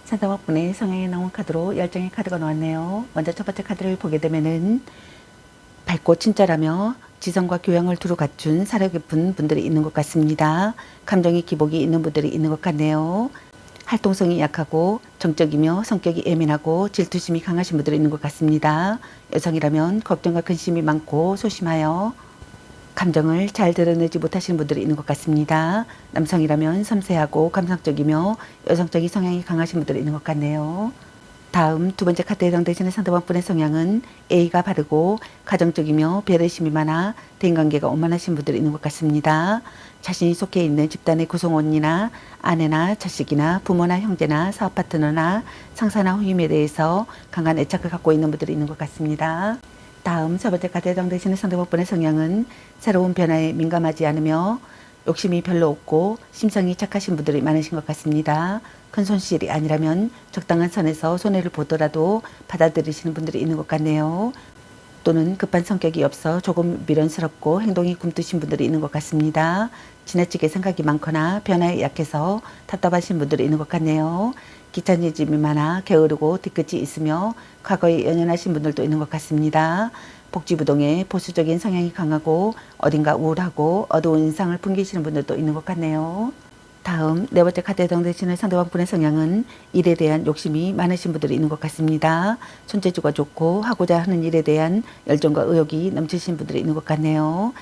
상담학분의 성향에 나온 카드로 10장의 카드가 나왔네요. 먼저 첫 번째 카드를 보게 되면은 밝고 친절하며 지성과 교양을 두루 갖춘 사려 깊은 분들이 있는 것 같습니다. 감정의 기복이 있는 분들이 있는 것 같네요. 활동성이 약하고 정적이며 성격이 예민하고 질투심이 강하신 분들이 있는 것 같습니다. 여성이라면 걱정과 근심이 많고 소심하여 감정을 잘 드러내지 못하시는 분들이 있는 것 같습니다. 남성이라면 섬세하고 감성적이며 여성적인 성향이 강하신 분들이 있는 것 같네요. 다음 두 번째 카드에 해당되시는 상대방분의 성향은 A가 바르고 가정적이며 배려심이 많아 대인관계가 원만하신 분들이 있는 것 같습니다. 자신이 속해 있는 집단의 구성원이나 아내나 자식이나 부모나 형제나 사업 파트너나 상사나 후임에 대해서 강한 애착을 갖고 있는 분들이 있는 것 같습니다. 다음 세 번째 카드에 해당되시는 상대방분의 성향은 새로운 변화에 민감하지 않으며 욕심이 별로 없고 심성이 착하신 분들이 많으신 것 같습니다. 큰 손실이 아니라면 적당한 선에서 손해를 보더라도 받아들이시는 분들이 있는 것 같네요. 또는 급한 성격이 없어 조금 미련스럽고 행동이 굼뜨신 분들이 있는 것 같습니다. 지나치게 생각이 많거나 변화에 약해서 답답하신 분들이 있는 것 같네요. 귀차니즘이 많아 게으르고 뒤끝이 있으며 과거에 연연하신 분들도 있는 것 같습니다. 복지부동의 보수적인 성향이 강하고 어딘가 우울하고 어두운 인상을 풍기시는 분들도 있는 것 같네요. 다음 네 번째 카드에 해당되시는 상대방분의 성향은 일에 대한 욕심이 많으신 분들이 있는 것 같습니다. 손재주가 좋고 하고자 하는 일에 대한 열정과 의욕이 넘치신 분들이 있는 것 같네요.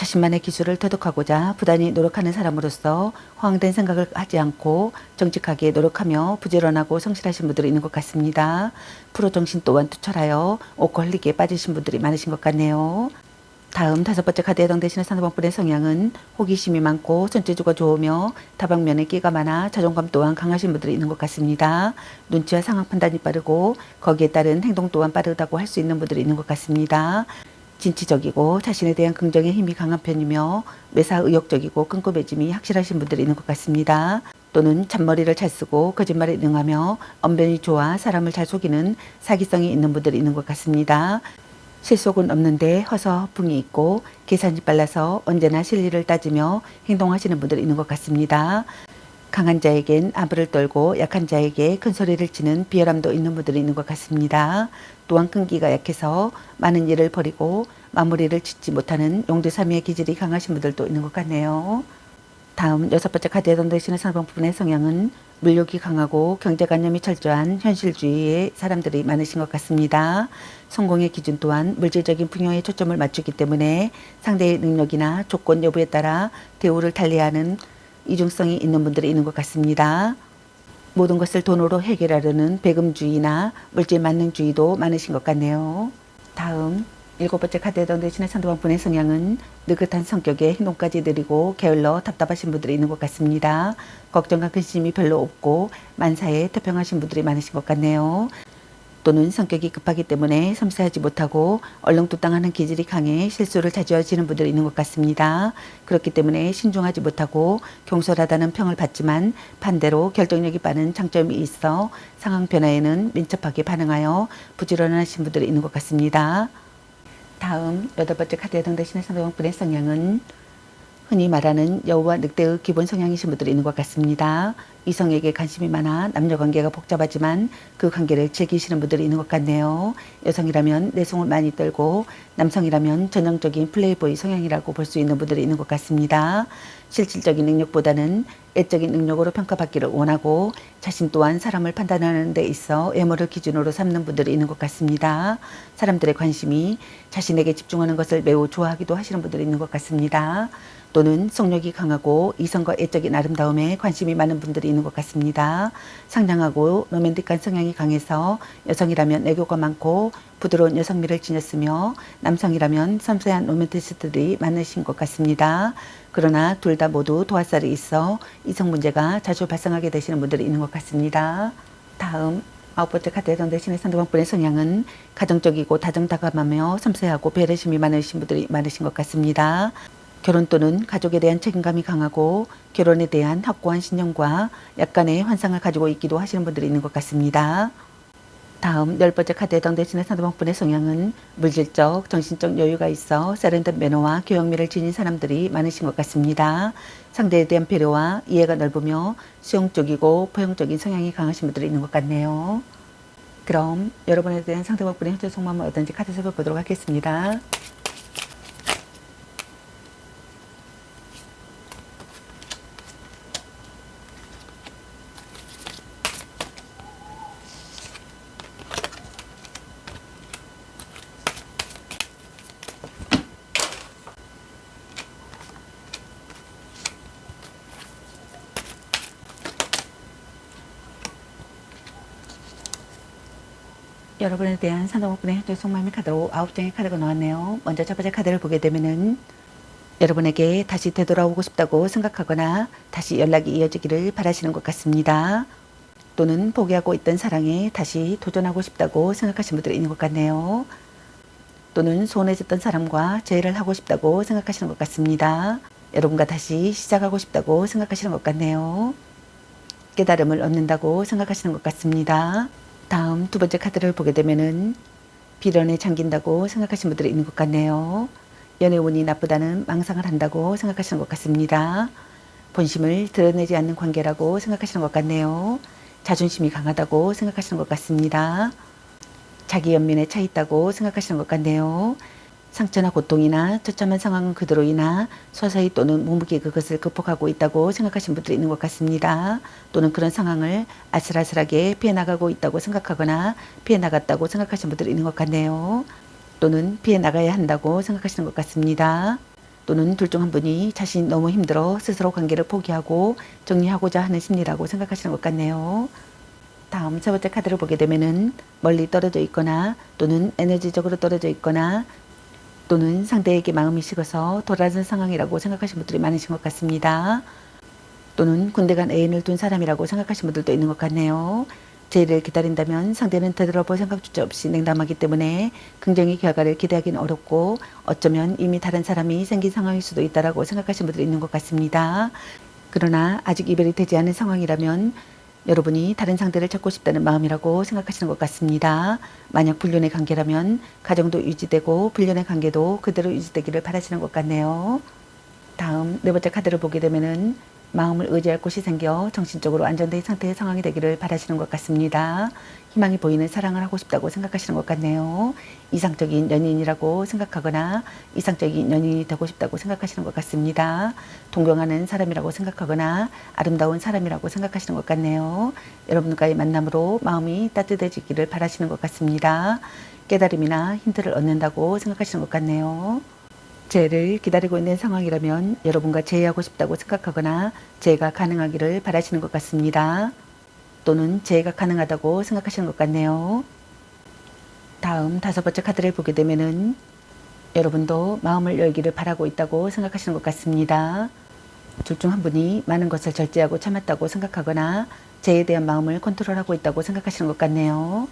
자신만의 기술을 터득하고자 부단히 노력하는 사람으로서 허황된 생각을 하지 않고 정직하게 노력하며 부지런하고 성실하신 분들이 있는 것 같습니다. 프로 정신 또한 투철하여 워커홀릭에 빠지신 분들이 많으신 것 같네요. 다음 5번째 카드에 해당되시는 상대방분의 성향은 호기심이 많고 손재주가 좋으며 다방면에 끼가 많아 자존감 또한 강하신 분들이 있는 것 같습니다. 눈치와 상황 판단이 빠르고 거기에 따른 행동 또한 빠르다고 할 수 있는 분들이 있는 것 같습니다. 진취적이고 자신에 대한 긍정의 힘이 강한 편이며 매사 의욕적이고 끈끈해짐이 확실하신 분들이 있는 것 같습니다. 또는 잔머리를 잘 쓰고 거짓말에 능하며 언변이 좋아 사람을 잘 속이는 사기성이 있는 분들이 있는 것 같습니다. 실속은 없는데 허서풍이 있고 계산이 빨라서 언제나 실리를 따지며 행동하시는 분들이 있는 것 같습니다. 강한 자에겐 아부를 떨고 약한 자에게 큰 소리를 치는 비열함도 있는 분들이 있는 것 같습니다. 또한 끈기가 약해서 많은 일을 벌이고 마무리를 짓지 못하는 용두사미의 기질이 강하신 분들도 있는 것 같네요. 다음 6번째 카드에 해당되시는 상대방분의 성향은 물욕이 강하고 경제관념이 철저한 현실주의의 사람들이 많으신 것 같습니다. 성공의 기준 또한 물질적인 풍요에 초점을 맞추기 때문에 상대의 능력이나 조건 여부에 따라 대우를 달리하는 이중성이 있는 분들이 있는 것 같습니다. 모든 것을 돈으로 해결하려는 배금주의나 물질 만능주의도 많으신 것 같네요. 다음 7번째 카드에 해당되시는 상대방분의 성향은 느긋한 성격에 행동까지 느리고 게을러 답답하신 분들이 있는 것 같습니다. 걱정과 근심이 별로 없고 만사에 태평하신 분들이 많으신 것 같네요. 또는 성격이 급하기 때문에 섬세하지 못하고 얼렁뚱땅하는 기질이 강해 실수를 자주 하시는 분들이 있는 것 같습니다. 그렇기 때문에 신중하지 못하고 경솔하다는 평을 받지만 반대로 결정력이 빠른 장점이 있어 상황 변화에는 민첩하게 반응하여 부지런하신 분들이 있는 것 같습니다. 다음 8번째 카드에 해당되시는 상대방분의 성향은 흔히 말하는 여우와 늑대의 기본 성향이신 분들이 있는 것 같습니다. 이성에게 관심이 많아 남녀관계가 복잡하지만 그 관계를 즐기시는 분들이 있는 것 같네요. 여성이라면 내숭을 많이 떨고 남성이라면 전형적인 플레이보이 성향이라고 볼 수 있는 분들이 있는 것 같습니다. 실질적인 능력보다는 애적인 능력으로 평가받기를 원하고 자신 또한 사람을 판단하는 데 있어 외모를 기준으로 삼는 분들이 있는 것 같습니다. 사람들의 관심이 자신에게 집중하는 것을 매우 좋아하기도 하시는 분들이 있는 것 같습니다. 또는 성욕이 강하고 이성과 애적인 아름다움에 관심이 많은 분들이 있는 것 같습니다. 상냥하고 로맨틱한 성향이 강해서 여성이라면 애교가 많고 부드러운 여성미를 지녔으며 남성이라면 섬세한 로맨티스트들이 많으신 것 같습니다. 그러나 둘 다 모두 도화살이 있어 이성 문제가 자주 발생하게 되시는 분들이 있는 것 같습니다. 다음 9번째 카드에 해당되시는 상대방분의 성향은 가정적이고 다정다감하며 섬세하고 배려심이 많으신 분들이 많으신 것 같습니다. 결혼 또는 가족에 대한 책임감이 강하고 결혼에 대한 확고한 신념과 약간의 환상을 가지고 있기도 하시는 분들이 있는 것 같습니다. 다음 10번째 카드에 해당되시는 상대방분의 성향은 물질적, 정신적 여유가 있어 세련된 매너와 교양미를 지닌 사람들이 많으신 것 같습니다. 상대에 대한 배려와 이해가 넓으며 수용적이고 포용적인 성향이 강하신 분들이 있는 것 같네요. 그럼 여러분에 대한 상대방분의 현재 속마음은 어떤지 카드 살펴보도록 하겠습니다. 여러분에 대한 상대방분의 현재 속마음의 카드로 9장의 카드가 나왔네요. 먼저 첫 번째 카드를 보게 되면은 여러분에게 다시 되돌아오고 싶다고 생각하거나 다시 연락이 이어지기를 바라시는 것 같습니다. 또는 포기하고 있던 사랑에 다시 도전하고 싶다고 생각하시는 분들이 있는 것 같네요. 또는 소원해졌던 사람과 재회를 하고 싶다고 생각하시는 것 같습니다. 여러분과 다시 시작하고 싶다고 생각하시는 것 같네요. 깨달음을 얻는다고 생각하시는 것 같습니다. 다음 2번째 카드를 보게 되면은 비련에 잠긴다고 생각하시는 분들이 있는 것 같네요. 연애 운이 나쁘다는 망상을 한다고 생각하시는 것 같습니다. 본심을 드러내지 않는 관계라고 생각하시는 것 같네요. 자존심이 강하다고 생각하시는 것 같습니다. 자기 연민에 차 있다고 생각하시는 것 같네요. 상처나 고통이나 처참한 상황은 그대로이나 서서히 또는 묵묵히 그것을 극복하고 있다고 생각하시는 분들이 있는 것 같습니다. 또는 그런 상황을 아슬아슬하게 피해나가고 있다고 생각하거나 피해나갔다고 생각하시는 분들이 있는 것 같네요. 또는 피해나가야 한다고 생각하시는 것 같습니다. 또는 둘 중 한 분이 자신이 너무 힘들어 스스로 관계를 포기하고 정리하고자 하는 심리라고 생각하시는 것 같네요. 다음 세 번째 카드를 보게 되면은 멀리 떨어져 있거나 또는 에너지적으로 떨어져 있거나 또는 상대에게 마음이 식어서 돌아선 상황이라고 생각하시는 분들이 많으신 것 같습니다. 또는 군대 간 애인을 둔 사람이라고 생각하시는 분들도 있는 것 같네요. 제의를 기다린다면 상대는 되돌아볼 생각조차 없이 냉담하기 때문에 긍정의 결과를 기대하기는 어렵고 어쩌면 이미 다른 사람이 생긴 상황일 수도 있다고 생각하시는 분들이 있는 것 같습니다. 그러나 아직 이별이 되지 않은 상황이라면 여러분이 다른 상대를 찾고 싶다는 마음이라고 생각하시는 것 같습니다. 만약 불륜의 관계라면 가정도 유지되고 불륜의 관계도 그대로 유지되기를 바라시는 것 같네요. 다음 네 번째 카드를 보게 되면은 마음을 의지할 곳이 생겨 정신적으로 안정된 상태의 상황이 되기를 바라시는 것 같습니다. 희망이 보이는 사랑을 하고 싶다고 생각하시는 것 같네요. 이상적인 연인이라고 생각하거나 이상적인 연인이 되고 싶다고 생각하시는 것 같습니다. 동경하는 사람이라고 생각하거나 아름다운 사람이라고 생각하시는 것 같네요. 여러분과의 만남으로 마음이 따뜻해지기를 바라시는 것 같습니다. 깨달음이나 힌트를 얻는다고 생각하시는 것 같네요. 재해를 기다리고 있는 상황이라면 여러분과 재해하고 싶다고 생각하거나 재해가 가능하기를 바라시는 것 같습니다. 또는 재해가 가능하다고 생각하시는 것 같네요. 다음 다섯 번째 카드를 보게 되면은 여러분도 마음을 열기를 바라고 있다고 생각하시는 것 같습니다. 둘 중 한 분이 많은 것을 절제하고 참았다고 생각하거나 재해에 대한 마음을 컨트롤하고 있다고 생각하시는 것 같네요.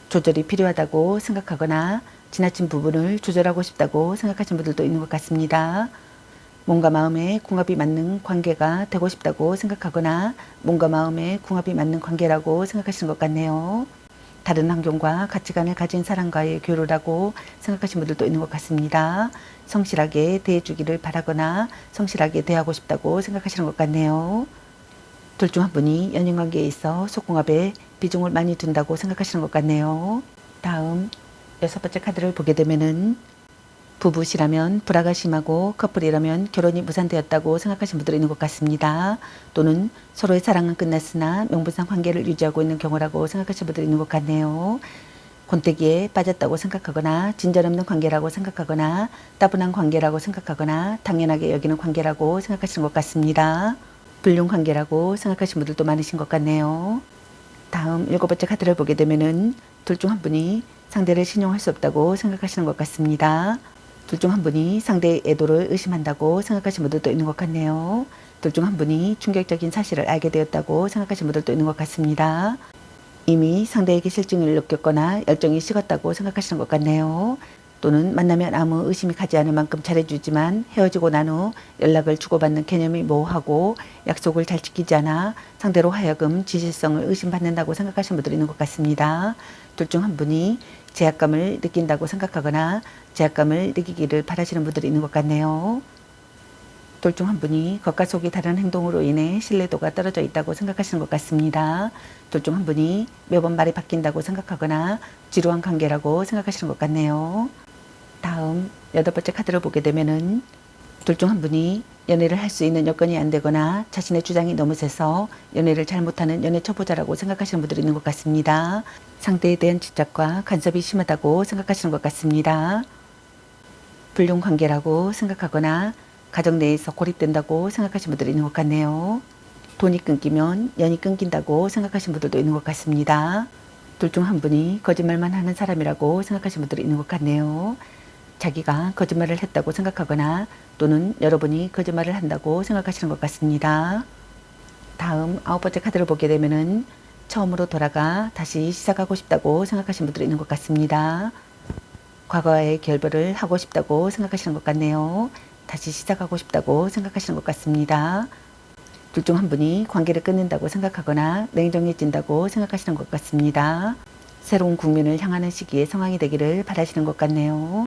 조절이 필요하다고 생각하거나 지나친 부분을 조절하고 싶다고 생각하시는 분들도 있는 것 같습니다. 몸과 마음의 궁합이 맞는 관계가 되고 싶다고 생각하거나 몸과 마음의 궁합이 맞는 관계라고 생각하시는 것 같네요. 다른 환경과 가치관을 가진 사람과의 교류라고 생각하시는 분들도 있는 것 같습니다. 성실하게 대해주기를 바라거나 성실하게 대하고 싶다고 생각하시는 것 같네요. 둘 중 한 분이 연인관계에 있어 속궁합에 비중을 많이 둔다고 생각하시는 것 같네요. 다음 여섯 번째 카드를 보게 되면은 부부시라면 불화가 심하고 커플이라면 결혼이 무산되었다고 생각하시는 분들이 있는 것 같습니다. 또는 서로의 사랑은 끝났으나 명분상 관계를 유지하고 있는 경우라고 생각하시는 분들이 있는 것 같네요. 권태기에 빠졌다고 생각하거나 진전 없는 관계라고 생각하거나 따분한 관계라고 생각하거나 당연하게 여기는 관계라고 생각하시는 것 같습니다. 불륜 관계라고 생각하시는 분들도 많으신 것 같네요. 다음 일곱 번째 카드를 보게 되면은 둘 중 한 분이 상대를 신용할 수 없다고 생각하시는 것 같습니다. 둘 중 한 분이 상대의 애도를 의심한다고 생각하시는 분들도 있는 것 같네요. 둘 중 한 분이 충격적인 사실을 알게 되었다고 생각하시는 분들도 있는 것 같습니다. 이미 상대에게 실증을 느꼈거나 열정이 식었다고 생각하시는 것 같네요. 또는 만나면 아무 의심이 가지 않을 만큼 잘해주지만 헤어지고 난 후 연락을 주고받는 개념이 모호하고 약속을 잘 지키지 않아 상대로 하여금 진실성을 의심받는다고 생각하시는 분들이 있는 것 같습니다. 둘 중 한 분이 제약감을 느낀다고 생각하거나 제약감을 느끼기를 바라시는 분들이 있는 것 같네요. 둘 중 한 분이 겉과 속이 다른 행동으로 인해 신뢰도가 떨어져 있다고 생각하시는 것 같습니다. 둘 중 한 분이 매번 말이 바뀐다고 생각하거나 지루한 관계라고 생각하시는 것 같네요. 다음 여덟 번째 카드를 보게 되면은 둘 중 한 분이 연애를 할 수 있는 여건이 안 되거나 자신의 주장이 너무 세서 연애를 잘못하는 연애 초보자라고 생각하시는 분들이 있는 것 같습니다. 상대에 대한 집착과 간섭이 심하다고 생각하시는 것 같습니다. 불륜 관계라고 생각하거나 가정 내에서 고립된다고 생각하시는 분들이 있는 것 같네요. 돈이 끊기면 연이 끊긴다고 생각하시는 분들도 있는 것 같습니다. 둘 중 한 분이 거짓말만 하는 사람이라고 생각하시는 분들이 있는 것 같네요. 자기가 거짓말을 했다고 생각하거나 또는 여러분이 거짓말을 한다고 생각하시는 것 같습니다. 다음 아홉 번째 카드를 보게 되면은 처음으로 돌아가 다시 시작하고 싶다고 생각하시는 분들이 있는 것 같습니다. 과거의 결별을 하고 싶다고 생각하시는 것 같네요. 다시 시작하고 싶다고 생각하시는 것 같습니다. 둘 중 한 분이 관계를 끊는다고 생각하거나 냉정해진다고 생각하시는 것 같습니다. 새로운 국면을 향하는 시기에 상황이 되기를 바라시는 것 같네요.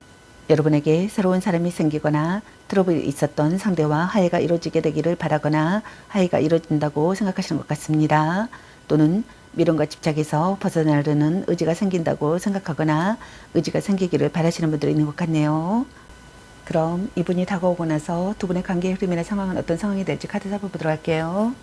여러분에게 새로운 사람이 생기거나 트러블이 있었던 상대와 화해가 이루어지게 되기를 바라거나 화해가 이루어진다고 생각하시는 것 같습니다. 또는 미련과 집착에서 벗어나려는 의지가 생긴다고 생각하거나 의지가 생기기를 바라시는 분들이 있는 것 같네요. 그럼 이분이 다가오고 나서 두 분의 관계의 흐름이나 상황은 어떤 상황이 될지 카드 잡아보도록 할게요.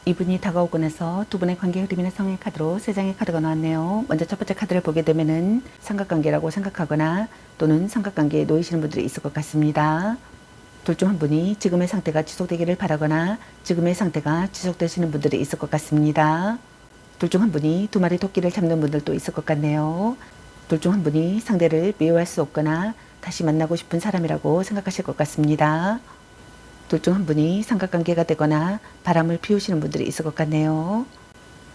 이분이 다가오고 나서 두 분의 관계 흐름이나 성향의 카드로 3장의 카드가 나왔네요. 먼저 첫 번째 카드를 보게 되면은 삼각관계라고 생각하거나 또는 삼각관계에 놓이시는 분들이 있을 것 같습니다. 둘 중 한 분이 지금의 상태가 지속되기를 바라거나 지금의 상태가 지속되시는 분들이 있을 것 같습니다. 둘 중 한 분이 두 마리 토끼를 잡는 분들도 있을 것 같네요. 둘 중 한 분이 상대를 미워할 수 없거나 다시 만나고 싶은 사람이라고 생각하실 것 같습니다. 둘 중 한 분이 삼각관계가 되거나 바람을 피우시는 분들이 있을 것 같네요.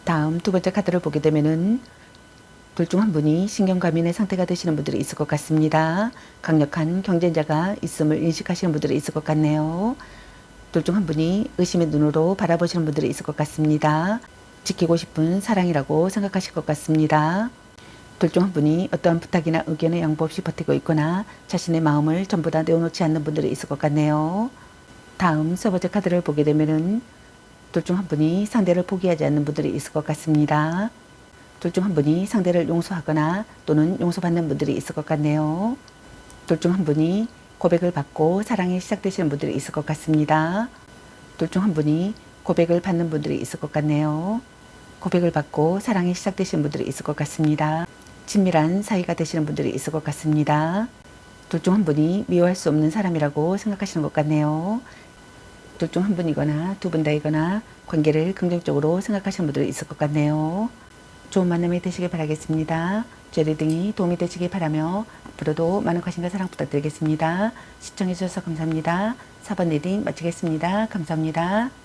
다음 두 번째 카드를 보게 되면은 둘 중 한 분이 신경과민의 상태가 되시는 분들이 있을 것 같습니다. 강력한 경쟁자가 있음을 인식하시는 분들이 있을 것 같네요. 둘 중 한 분이 의심의 눈으로 바라보시는 분들이 있을 것 같습니다. 지키고 싶은 사랑이라고 생각하실 것 같습니다. 둘 중 한 분이 어떠한 부탁이나 의견에 양보 없이 버티고 있거나 자신의 마음을 전부 다 내어놓지 않는 분들이 있을 것 같네요. 다음 세 번째 카드를 보게 되면은 둘 중 한 분이 상대를 포기하지 않는 분들이 있을 것 같습니다. 둘 중 한 분이 상대를 용서하거나 또는 용서받는 분들이 있을 것 같네요. 둘 중 한 분이 고백을 받고 사랑이 시작되시는 분들이 있을 것 같습니다. 둘 중 한 분이 고백을 받는 분들이 있을 것 같네요. 고백을 받고 사랑이 시작되시는 분들이 있을 것 같습니다. 친밀한 사이가 되시는 분들이 있을 것 같습니다. 둘 중 한 분이 미워할 수 없는 사람이라고 생각하시는 것 같네요. 둘 중 한 분이거나 두 분 다이거나 관계를 긍정적으로 생각하시는 분들이 있을 것 같네요. 좋은 만남이 되시길 바라겠습니다. 제 리딩이 도움이 되시길 바라며 앞으로도 많은 관심과 사랑 부탁드리겠습니다. 시청해 주셔서 감사합니다. 4번 리딩 마치겠습니다. 감사합니다.